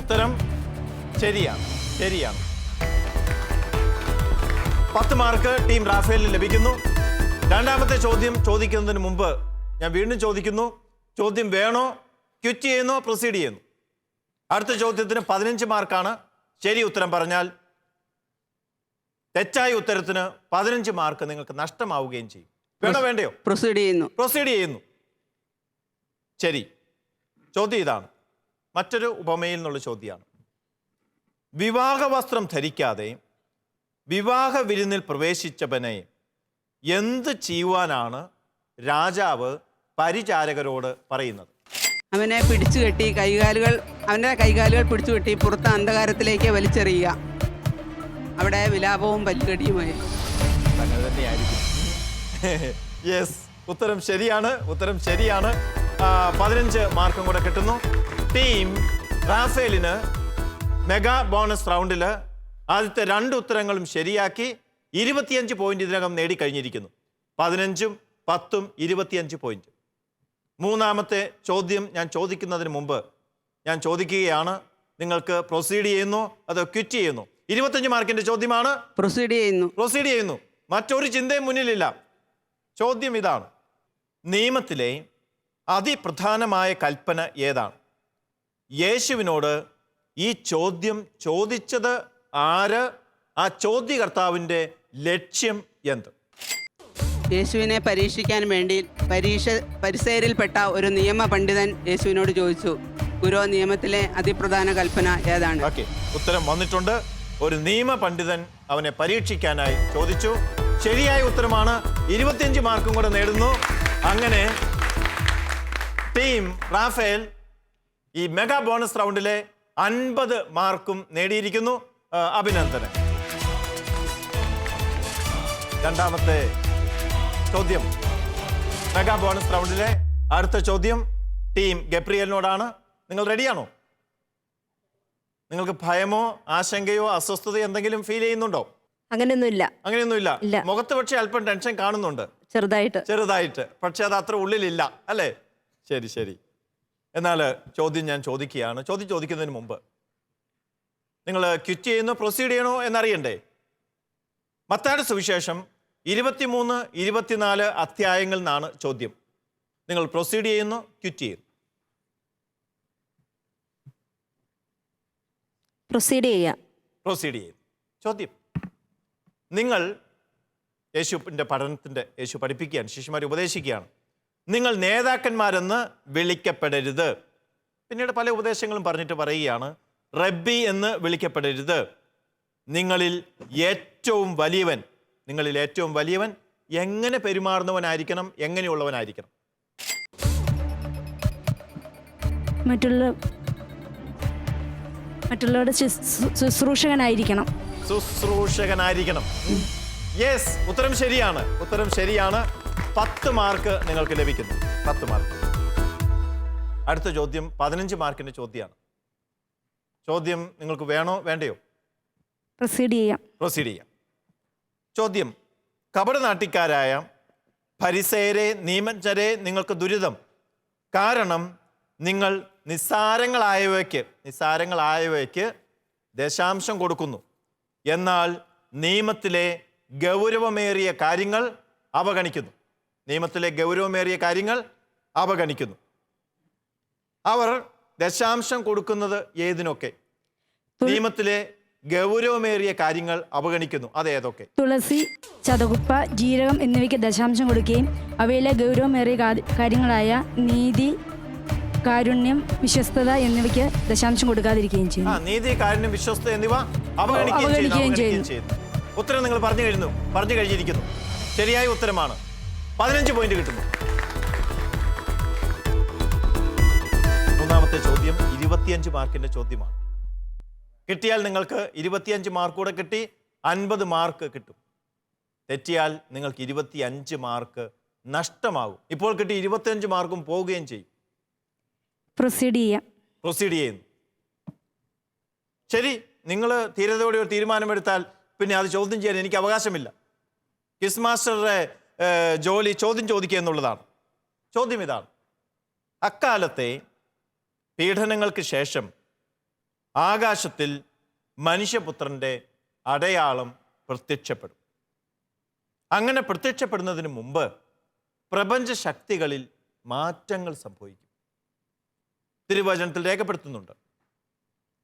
ഉത്തരം ശരിയാണ്. 10 മാർക്ക് ടീം റാഫേലിന് ലഭിക്കുന്നു. രണ്ടാമത്തെ ചോദ്യം ചോദിക്കുന്നതിന് മുമ്പ് ഞാൻ വീണ്ടും ചോദിക്കുന്നു, ചോദ്യം വേണോ, ക്വിറ്റ് ചെയ്യുന്നോ, പ്രൊസീഡ് ചെയ്യുന്നു? അടുത്ത ചോദ്യത്തിന് 15 മാർക്കാണ്. ശരി ഉത്തരം പറഞ്ഞാൽ തെറ്റായ ഉത്തരത്തിന് 15 മാർക്ക് നിങ്ങൾക്ക് നഷ്ടമാവുകയും ചെയ്യും. വേണോ വേണ്ടയോ? പ്രൊസീഡ് ചെയ്യുന്നു. ശരി, ചോദ്യം ഇതാണ്. മറ്റൊരു ഉപമയിൽ നിന്നുള്ള ചോദ്യമാണ്. വിവാഹ വസ്ത്രം ധരിക്കാതെ വിവാഹ വിരുന്നിൽ പ്രവേശിച്ചവനെ എന്ത് ചെയ്യുവാനാണ് രാജാവ് പരിചാരകരോട് പറയുന്നത്? അവനെ പിടിച്ചു കെട്ടി അവൻ്റെ കൈകാലുകൾ പിടിച്ചു കെട്ടി പുറത്ത് അന്ധകാരത്തിലേക്ക് വലിച്ചെറിയുക. അവിടെ വിലാപവും പല്ലുകടിയുമായി. അങ്ങനെ തന്നെയായിരിക്കും. യെസ്, ഉത്തരം ശരിയാണ്. ഉത്തരം ശരിയാണ്. 15 മാർക്കും കൂടെ കിട്ടുന്നു. ടീം റാഫേലിന് മെഗാ ബോണസ് റൗണ്ടിൽ ആദ്യത്തെ 2 ഉത്തരങ്ങളും ശരിയാക്കി 25 പോയിന്റ് ഇതിനകം നേടിക്കഴിഞ്ഞിരിക്കുന്നു. 15ഉം 10ഉം 25 പോയിന്റ്. മൂന്നാമത്തെ ചോദ്യം ഞാൻ ചോദിക്കുന്നതിന് മുമ്പ് ഞാൻ ചോദിക്കുകയാണ്, നിങ്ങൾക്ക് പ്രൊസീഡ് ചെയ്യുന്നു അതോ ക്വിറ്റ് ചെയ്യുന്നു? 25 മാർക്കിന്റെ ചോദ്യമാണ്. പ്രൊസീഡ് ചെയ്യുന്നു. മറ്റൊരു ചിന്തയും മുന്നിലില്ല. ചോദ്യം ഇതാണ്: നിയമത്തിലെ അതിപ്രധാനമായ കൽപ്പന ഏതാണ്? യേശുവിനോട് ഈ ചോദ്യം ചോദിച്ചത് ആര്? ആ ചോദ്യകർത്താവിൻ്റെ ലക്ഷ്യം എന്ത്? യേശുവിനെ പരീക്ഷിക്കാൻ വേണ്ടി പരിസേരിൽപ്പെട്ട ഒരു നിയമ പണ്ഡിതൻ യേശുവിനോട് ചോദിച്ചു, ഗുരു, നിയമത്തിലെ അതിപ്രധാന കൽപ്പന ഏതാണ്? ഓക്കെ, ഉത്തരം വന്നിട്ടുണ്ട്. ഒരു നിയമ പണ്ഡിതൻ അവനെ പരീക്ഷിക്കാനായി ചോദിച്ചു. ശരിയായ ഉത്തരമാണ്. 25 മാർക്കും കൂടെ നേടുന്നു. അങ്ങനെ ടീം റാഫേൽ ഈ മെഗാ ബോണസ് റൗണ്ടിലെ 50 മാർക്കും നേടിയിരിക്കുന്നു. അഭിനന്ദനം. രണ്ടാമത്തെ ചോദ്യം, മെഗാ ബോണസ് റൗണ്ടിലെ അടുത്ത ചോദ്യം ടീം ഗബ്രിയലിനോടാണ്. നിങ്ങൾ റെഡിയാണോ? നിങ്ങൾക്ക് ഭയമോ ആശങ്കയോ അസ്വസ്ഥതയോ എന്തെങ്കിലും ഫീൽ ചെയ്യുന്നുണ്ടോ? അങ്ങനെയൊന്നുമില്ല. മുഖത്ത് പക്ഷേ അല്പം ടെൻഷൻ കാണുന്നുണ്ട്, ചെറുതായിട്ട്. പക്ഷെ അത് അത്ര ഉള്ളിലില്ല അല്ലേ? ശരി. എന്നാൽ ചോദ്യം ഞാൻ ചോദിക്കുകയാണ്. ചോദിക്കുന്നതിന് മുമ്പ് നിങ്ങൾ ക്വിറ്റ് ചെയ്യുന്നോ പ്രൊസീഡ് ചെയ്യണോ എന്നറിയണ്ടേ? മത്തായിയുടെ സുവിശേഷം 23, 24 അധ്യായങ്ങളിൽ നിന്നാണ് ചോദ്യം. നിങ്ങൾ പ്രൊസീഡ് ചെയ്യുന്നു, ക്വിറ്റ് ചെയ്യുന്നു? പ്രൊസീഡ് ചെയ്യുന്നു. ചോദ്യം: നിങ്ങൾ യേശുവിൻ്റെ പഠനത്തിൻ്റെ യേശു പഠിപ്പിക്കുകയാണ്, ശിഷ്യന്മാരെ ഉപദേശിക്കുകയാണ്. നിങ്ങൾ നേതാക്കന്മാരെന്ന് വിളിക്കപ്പെടരുത്. പിന്നീട് പല ഉപദേശങ്ങളും പറഞ്ഞിട്ട് പറയുകയാണ്, റബ്ബി എന്ന് വിളിക്കപ്പെടരുത്. നിങ്ങളിൽ ഏറ്റവും വലിയവൻ എങ്ങനെ പെരുമാറുന്നവനായിരിക്കണം, എങ്ങനെയുള്ളവനായിരിക്കണം? മറ്റുള്ളവരുടെ ശുശ്രൂഷകനായിരിക്കണം. യെസ്, ഉത്തരം ശരിയാണ്. 10 മാർക്ക് നിങ്ങൾക്ക് ലഭിക്കുന്നു. 10 മാർക്ക്. അടുത്ത ചോദ്യം 15 മാർക്കിന്റെ ചോദ്യമാണ്. ചോദ്യം നിങ്ങൾക്ക് വേണോ വേണ്ടയോ? പ്രൊസീഡ് ചെയ്യാം. ചോദ്യം: കപടനാട്ടിക്കാരായ ഫരിസേയരെ, നിയമജ്ഞരെ നിങ്ങൾക്ക് ദുരിതം. കാരണം നിങ്ങൾ നിസ്സാരങ്ങളായവയ്ക്ക് ദശാംശം കൊടുക്കുന്നു, എന്നാൽ നിയമത്തിലെ ഗൗരവമേറിയ കാര്യങ്ങൾ അവഗണിക്കുന്നു. അവർ ദശാംശം കൊടുക്കുന്നത് ഏതിനൊക്കെ? നിയമത്തിലെ ഗൗരവമേറിയ കാര്യങ്ങൾ അവഗണിക്കുന്നു. അതേതൊക്കെ? തുളസി, ചതകുപ്പ, ജീരകം എന്നിവയ്ക്ക് ദശാംശം കൊടുക്കുകയും അവയിലെ ഗൗരവമേറിയ കാര്യങ്ങളായ നീതി, കാരുണ്യം, വിശ്വസ്തത എന്നിവയ്ക്ക് ദശാംശം കൊടുക്കാതിരിക്കുകയും ചെയ്യും. നീതി, കാരുണ്യം, വിശ്വസ്തത എന്നിവ അവഗണിക്കുകയും ചെയ്യുന്നു. ഉത്തരം നിങ്ങൾ പറഞ്ഞു കഴിഞ്ഞിരിക്കുന്നു. ശരിയായ ഉത്തരമാണ്. 15 പോയിന്റ് കിട്ടുന്നു. മൂന്നാമത്തെ ചോദ്യം 25 മാർക്കിന്റെ ചോദ്യമാണ്. കിട്ടിയാൽ നിങ്ങൾക്ക് 25 മാർക്ക് കൂടെ കിട്ടി 50 മാർക്ക് കിട്ടും. തെറ്റിയാൽ നിങ്ങൾക്ക് 25 മാർക്ക് നഷ്ടമാകും. ഇപ്പോൾ കിട്ടി 25 മാർക്കും പോവുകയും ചെയ്യും. പ്രൊസീഡ് ചെയ്യുന്നു. ശരി, നിങ്ങൾ ധീരതയോടെ ഒരു തീരുമാനമെടുത്താൽ പിന്നെ അത് ചോദ്യം ചെയ്യാൻ എനിക്ക് അവകാശമില്ല. ക്വിസ് മാസ്റ്ററുടെ ജോലി ചോദ്യം ചോദിക്കുക എന്നുള്ളതാണ്. ചോദ്യം ഇതാണ്: അക്കാലത്തെ പീഡനങ്ങൾക്ക് ശേഷം ആകാശത്തിൽ മനുഷ്യപുത്രൻ്റെ അടയാളം പ്രത്യക്ഷപ്പെടും. അങ്ങനെ പ്രത്യക്ഷപ്പെടുന്നതിന് മുമ്പ് പ്രപഞ്ച ശക്തികളിൽ മാറ്റങ്ങൾ സംഭവിക്കും. തിരുവചനത്തിൽ രേഖപ്പെടുത്തുന്നുണ്ട്.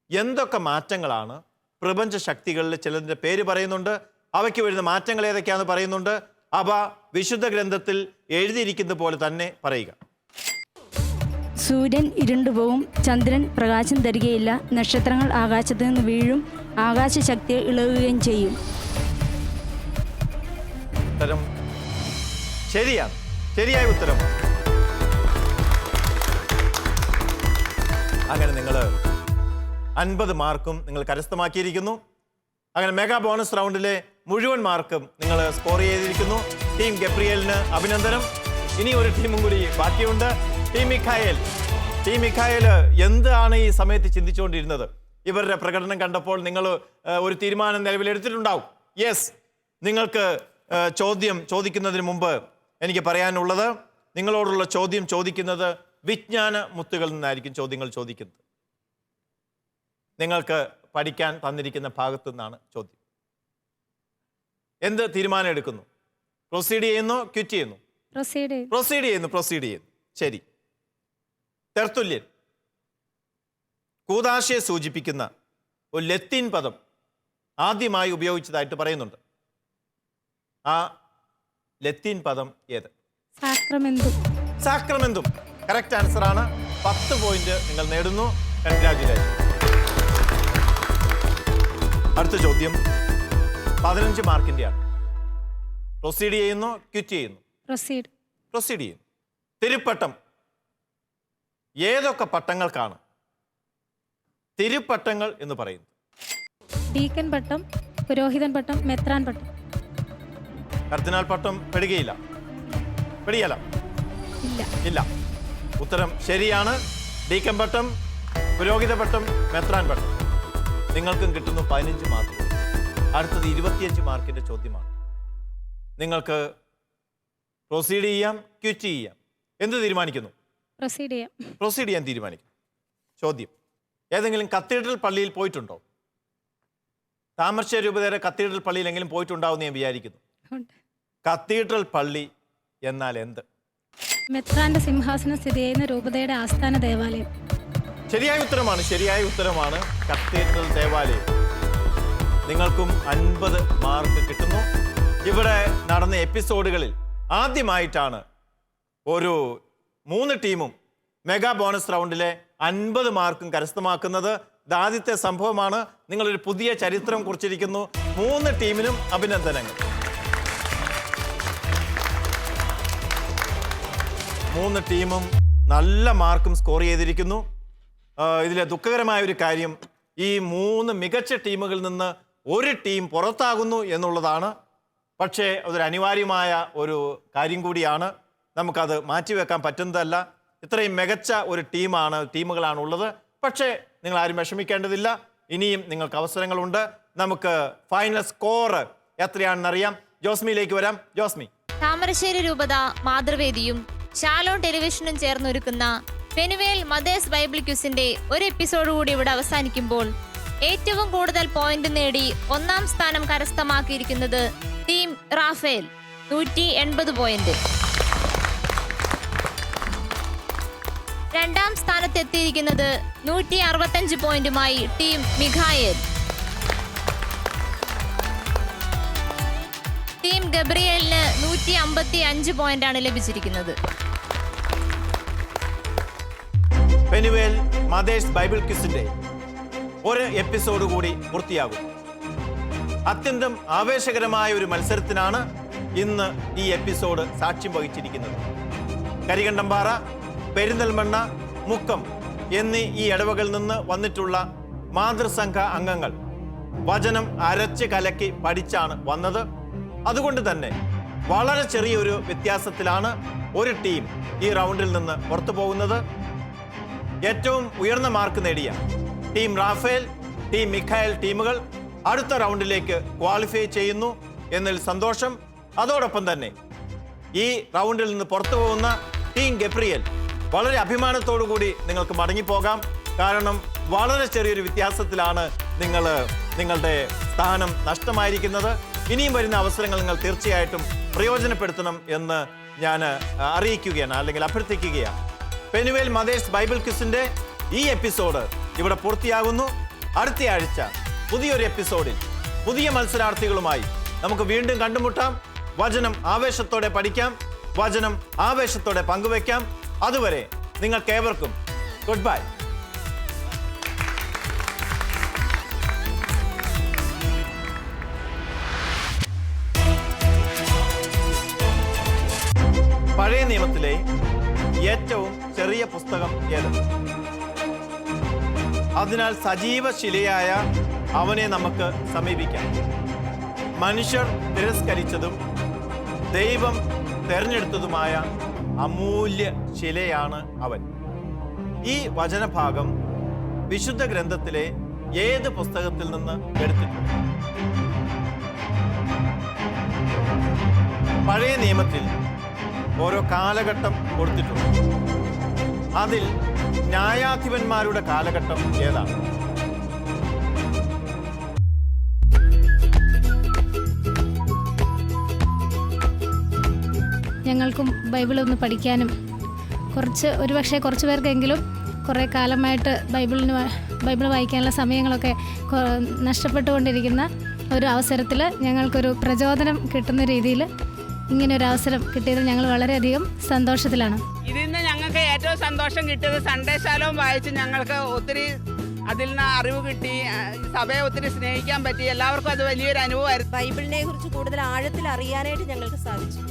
എന്തൊക്കെ മാറ്റങ്ങളാണ്? പ്രപഞ്ച ശക്തികളിൽ ചിലതിൻ്റെ പേര് പറയുന്നുണ്ട്. അവയ്ക്ക് വരുന്ന മാറ്റങ്ങൾ ഏതൊക്കെയാണെന്ന് പറയുന്നുണ്ട്. അവ വിശുദ്ധ ഗ്രന്ഥത്തിൽ എഴുതിയിരിക്കുന്ന പോലെ തന്നെ പറയുക. സൂര്യൻ ഇരുണ്ടുപോകും, ചന്ദ്രൻ പ്രകാശം തരികയില്ല, നക്ഷത്രങ്ങൾ ആകാശത്ത് നിന്ന് വീഴും, ആകാശശക്തി ഇളകുകയും ചെയ്യും. ഉത്തരം ശരിയാണ്. ശരിയായ ഉത്തരം. അങ്ങനെ നിങ്ങൾ 50 മാർക്കും നിങ്ങൾ കരസ്ഥമാക്കിയിരിക്കുന്നു. അങ്ങനെ മെഗാ ബോണസ് റൗണ്ടിലെ മുഴുവൻ മാർക്കും നിങ്ങൾ സ്കോർ ചെയ്തിരിക്കുന്നു. ടീം ഗബ്രിയേലിന് അഭിനന്ദനം. ഇനി ഒരു ടീമും കൂടി ബാക്കിയുണ്ട്. Team Mikhail. ടീം മിഖായേൽ എന്താണ് ഈ സമയത്ത് ചിന്തിച്ചുകൊണ്ടിരുന്നത്? ഇവരുടെ പ്രകടനം കണ്ടപ്പോൾ നിങ്ങൾ ഒരു തീരുമാനം നിലവിലെടുത്തിട്ടുണ്ടാവും. യെസ്, നിങ്ങൾക്ക് ചോദ്യം ചോദിക്കുന്നതിന് മുമ്പ് എനിക്ക് പറയാനുള്ളത്, നിങ്ങളോടുള്ള ചോദ്യം ചോദിക്കുന്നത് വിജ്ഞാന മുത്തുകളിൽ നിന്നായിരിക്കും ചോദ്യങ്ങൾ ചോദിക്കുന്നത്. നിങ്ങൾക്ക് പഠിക്കാൻ തന്നിരിക്കുന്ന ഭാഗത്തു നിന്നാണ് ചോദ്യം. എന്ത് തീരുമാനം എടുക്കുന്നു? പ്രൊസീഡ് ചെയ്യുന്നു, ക്വിറ്റ് ചെയ്യുന്നു? പ്രൊസീഡ് ചെയ്യുന്നു. ശരി. തെർത്തുല്യൻ കൂദാശയെ സൂചിപ്പിക്കുന്ന ഒരു ലത്തീൻ പദം ആദ്യമായി ഉപയോഗിച്ചതായിട്ട് പറയുന്നുണ്ട്. ആ ലത്തീൻ പദം ഏത്? സാക്രമെന്തും. കറക്റ്റ് ആൻസർ ആണ്. 10 പോയിന്റ് നിങ്ങൾ നേടുന്നു. കൺഗ്രാജുലേഷൻ. അടുത്ത ചോദ്യം 15 മാർക്കിന്റെയാണ്. പ്രൊസീഡ് ചെയ്യുന്നു, ക്വിറ്റ് ചെയ്യുന്നു? പ്രൊസീഡ് ചെയ്യുന്നു. തിരുപ്പട്ടം ഏതൊക്കെ പട്ടങ്ങൾക്കാണ് തിരുപ്പട്ടങ്ങൾ എന്ന് പറയുന്നത്? ഡീക്കൻ പട്ടം, പുരോഹിതൻ പട്ടം, മെത്രാൻ പട്ടം. കർദിനാൾ പട്ടം പെടുകയില്ല. ഇല്ല. ഉത്തരം ശരിയാണ്. ഡീക്കൻ പട്ടം, പുരോഹിത പട്ടം, മെത്രാൻ പട്ടം. നിങ്ങൾക്കും കിട്ടുന്നു 15 മാർക്ക്. അടുത്തത് 25 മാർക്കിന്റെ ചോദ്യമാണ്. നിങ്ങൾക്ക് പ്രൊസീഡ് ചെയ്യാം, ക്വിറ്റ് ചെയ്യാം. എന്ത് തീരുമാനിക്കുന്നു? പ്രൊസീഡ് ചെയ്യാൻ തീരുമാനിക്കും. ചോദ്യം, ഏതെങ്കിലും കത്തീഡ്രൽ പള്ളിയിൽ പോയിട്ടുണ്ടോ? താമരശ്ശേരി രൂപതയുടെ കത്തീഡ്രൽ പള്ളിയിലെങ്കിലും പോയിട്ടുണ്ടാവും ഞാൻ വിചാരിക്കുന്നു. കത്തീഡ്രൽ പള്ളി എന്നാൽ എന്ത്? മെത്രാന്റെ സിംഹാസനം സ്ഥിതി ചെയ്യുന്ന രൂപതയുടെ ആസ്ഥാന ദേവാലയം. ശരിയായ ഉത്തരമാണ്. കത്തീഡ്രൽ ദേവാലയം. നിങ്ങൾക്കും 50 മാർക്ക് കിട്ടുന്നു. ഇവിടെ നടന്ന എപ്പിസോഡുകളിൽ ആദ്യമായിട്ടാണ് ഒരു 3 ടീമും മെഗാ ബോണസ് റൗണ്ടിലെ 50 മാർക്കും കരസ്ഥമാക്കുന്നത്. ഇത് ആദ്യത്തെ സംഭവമാണ്. നിങ്ങളൊരു പുതിയ ചരിത്രം കുറിച്ചിരിക്കുന്നു. 3 ടീമിനും അഭിനന്ദനങ്ങൾ. 3 ടീമും നല്ല മാർക്കും സ്കോർ ചെയ്തിരിക്കുന്നു. ഇതിലെ ദുഃഖകരമായ ഒരു കാര്യം, ഈ 3 മികച്ച ടീമുകളിൽ നിന്ന് ഒരു ടീം പുറത്താകുന്നു എന്നുള്ളതാണ്. പക്ഷേ അതൊരു അനിവാര്യമായ ഒരു കാര്യം കൂടിയാണ്. നമുക്കത് മാറ്റിവെക്കാൻ പറ്റുന്നതല്ല. ഇത്രയും മികച്ച ഒരു ടീമുകളാണ് ഉള്ളത്. പക്ഷേ നിങ്ങൾ ആരും വിഷമിക്കേണ്ടതില്ല. ഇനിയും നിങ്ങൾക്ക് അവസരങ്ങളുണ്ട്. നമുക്ക് ഫൈനൽ സ്കോർ എത്രയാണെന്നറിയാം. ജോസ്മിയിലേക്ക് വരാം. ജോസ്മി. താമരശ്ശേരി രൂപത മാതൃവേദിയും ഷാലോൺ ടെലിവിഷനും ചേർന്നൊരുക്കുന്ന പെനുവേൽ മദേഴ്സ് ബൈബിൾ ക്വിസിന്റെ ഒരു എപ്പിസോഡ് കൂടി ഇവിടെ അവസാനിക്കുമ്പോൾ ഏറ്റവും കൂടുതൽ പോയിന്റ് നേടി 1ാം സ്ഥാനം കരസ്ഥമാക്കിയിരിക്കുന്നത് ടീം റാഫേൽ 180 പോയിന്റ്. 2ാം സ്ഥാനത്തെത്തിയിരിക്കുന്നത് 165 പോയിന്റുമായി ടീം മിഖായേൽ. ടീം ഗബ്രിയേലിന് 155 പോയിന്റാണ് ലഭിച്ചിരിക്കുന്നത്. പെനുവേൽ മദേഴ്സ് ബൈബിൾ ക്വിസിന്റെ ഒരു എപ്പിസോഡ് കൂടി പൂർത്തിയാകും. അത്യന്തം ആവേശകരമായ ഒരു മത്സരത്തിനാണ് ഇന്ന് ഈ എപ്പിസോഡ് സാക്ഷ്യം വഹിച്ചിരിക്കുന്നത്. കരികണ്ടംപാറ, പെരിന്തൽമണ്ണ, മുക്കം എന്നീ ഈ ഇടവകളിൽ നിന്ന് വന്നിട്ടുള്ള മാതൃസംഘ അംഗങ്ങൾ വചനം അരച്ച് കലക്കി പഠിച്ചാണ് വന്നത്. അതുകൊണ്ട് തന്നെ വളരെ ചെറിയൊരു വ്യത്യാസത്തിലാണ് ഒരു ടീം ഈ റൗണ്ടിൽ നിന്ന് പുറത്തു പോകുന്നത്. ഏറ്റവും ഉയർന്ന മാർക്ക് നേടിയ ടീം റാഫേൽ, ടീം മിഖായേൽ ടീമുകൾ അടുത്ത റൗണ്ടിലേക്ക് ക്വാളിഫൈ ചെയ്യുന്നു എന്നതിൽ സന്തോഷം. അതോടൊപ്പം തന്നെ ഈ റൗണ്ടിൽ നിന്ന് പുറത്തു പോകുന്ന ടീം ഗബ്രിയേൽ വളരെ അഭിമാനത്തോടു കൂടി നിങ്ങൾക്ക് മടങ്ങിപ്പോകാം. കാരണം വളരെ ചെറിയൊരു വ്യത്യാസത്തിലാണ് നിങ്ങളുടെ സ്ഥാനം നഷ്ടമായിരിക്കുന്നത്. ഇനിയും വരുന്ന അവസരങ്ങൾ നിങ്ങൾ തീർച്ചയായിട്ടും പ്രയോജനപ്പെടുത്തണം എന്ന് ഞാൻ അറിയിക്കുകയാണ്, അല്ലെങ്കിൽ അഭ്യർത്ഥിക്കുകയാണ്. പെനുവേൽ മദേഴ്സ് ബൈബിൾ ക്വിസിന്റെ ഈ എപ്പിസോഡ് ഇവിടെ പൂർത്തിയാകുന്നു. അടുത്ത ആഴ്ച പുതിയൊരു എപ്പിസോഡിൽ പുതിയ മത്സരാർത്ഥികളുമായി നമുക്ക് വീണ്ടും കണ്ടുമുട്ടാം. വചനം ആവേശത്തോടെ പഠിക്കാം, വചനം ആവേശത്തോടെ പങ്കുവയ്ക്കാം. അതുവരെ നിങ്ങൾക്കേവർക്കും ഗുഡ് ബൈ. പഴയ നിയമത്തിലെ ഏറ്റവും ചെറിയ പുസ്തകം ഏത്? അതിനാൽ സജീവ ശിലയായ അവനെ നമുക്ക് സമീപിക്കാം. മനുഷ്യർ തിരസ്കരിച്ചതും ദൈവം തെരഞ്ഞെടുത്തതുമായ അമൂല്യ ശിലയാണ് അവൻ. ഈ വചനഭാഗം വിശുദ്ധ ഗ്രന്ഥത്തിലെ ഏത് പുസ്തകത്തിൽ നിന്ന് എടുത്തിട്ടുണ്ട്? പഴയ നിയമത്തിൽ ഓരോ കാലഘട്ടം കൊടുത്തിട്ടുണ്ട്. അതിൽ ന്യായാധിപന്മാരുടെ കാലഘട്ടം ഏതാണ്? ഞങ്ങൾക്കും ബൈബിൾ ഒന്ന് പഠിക്കാനും ഒരുപക്ഷെ കുറച്ച് പേർക്കെങ്കിലും കുറേ കാലമായിട്ട് ബൈബിൾ വായിക്കാനുള്ള സമയങ്ങളൊക്കെ നഷ്ടപ്പെട്ടുകൊണ്ടിരിക്കുന്ന ഒരു അവസരത്തിൽ ഞങ്ങൾക്കൊരു പ്രചോദനം കിട്ടുന്ന രീതിയിൽ ഇങ്ങനൊരു അവസരം കിട്ടിയതിൽ ഞങ്ങൾ വളരെയധികം സന്തോഷത്തിലാണ്. ഇതിൽ നിന്ന് ഞങ്ങൾക്ക് ഏറ്റവും സന്തോഷം കിട്ടിയത് സൺഡേ ശാലോം വായിച്ച് ഞങ്ങൾക്ക് ഒത്തിരി അതിൽ നിന്ന് അറിവ് കിട്ടി, സഭയെ ഒത്തിരി സ്നേഹിക്കാൻ പറ്റി. എല്ലാവർക്കും അത് വലിയൊരു അനുഭവമായിരുന്നു. ബൈബിളിനെ കുറിച്ച് കൂടുതൽ ആഴത്തിൽ അറിയാനായിട്ട് ഞങ്ങൾക്ക് സാധിച്ചു.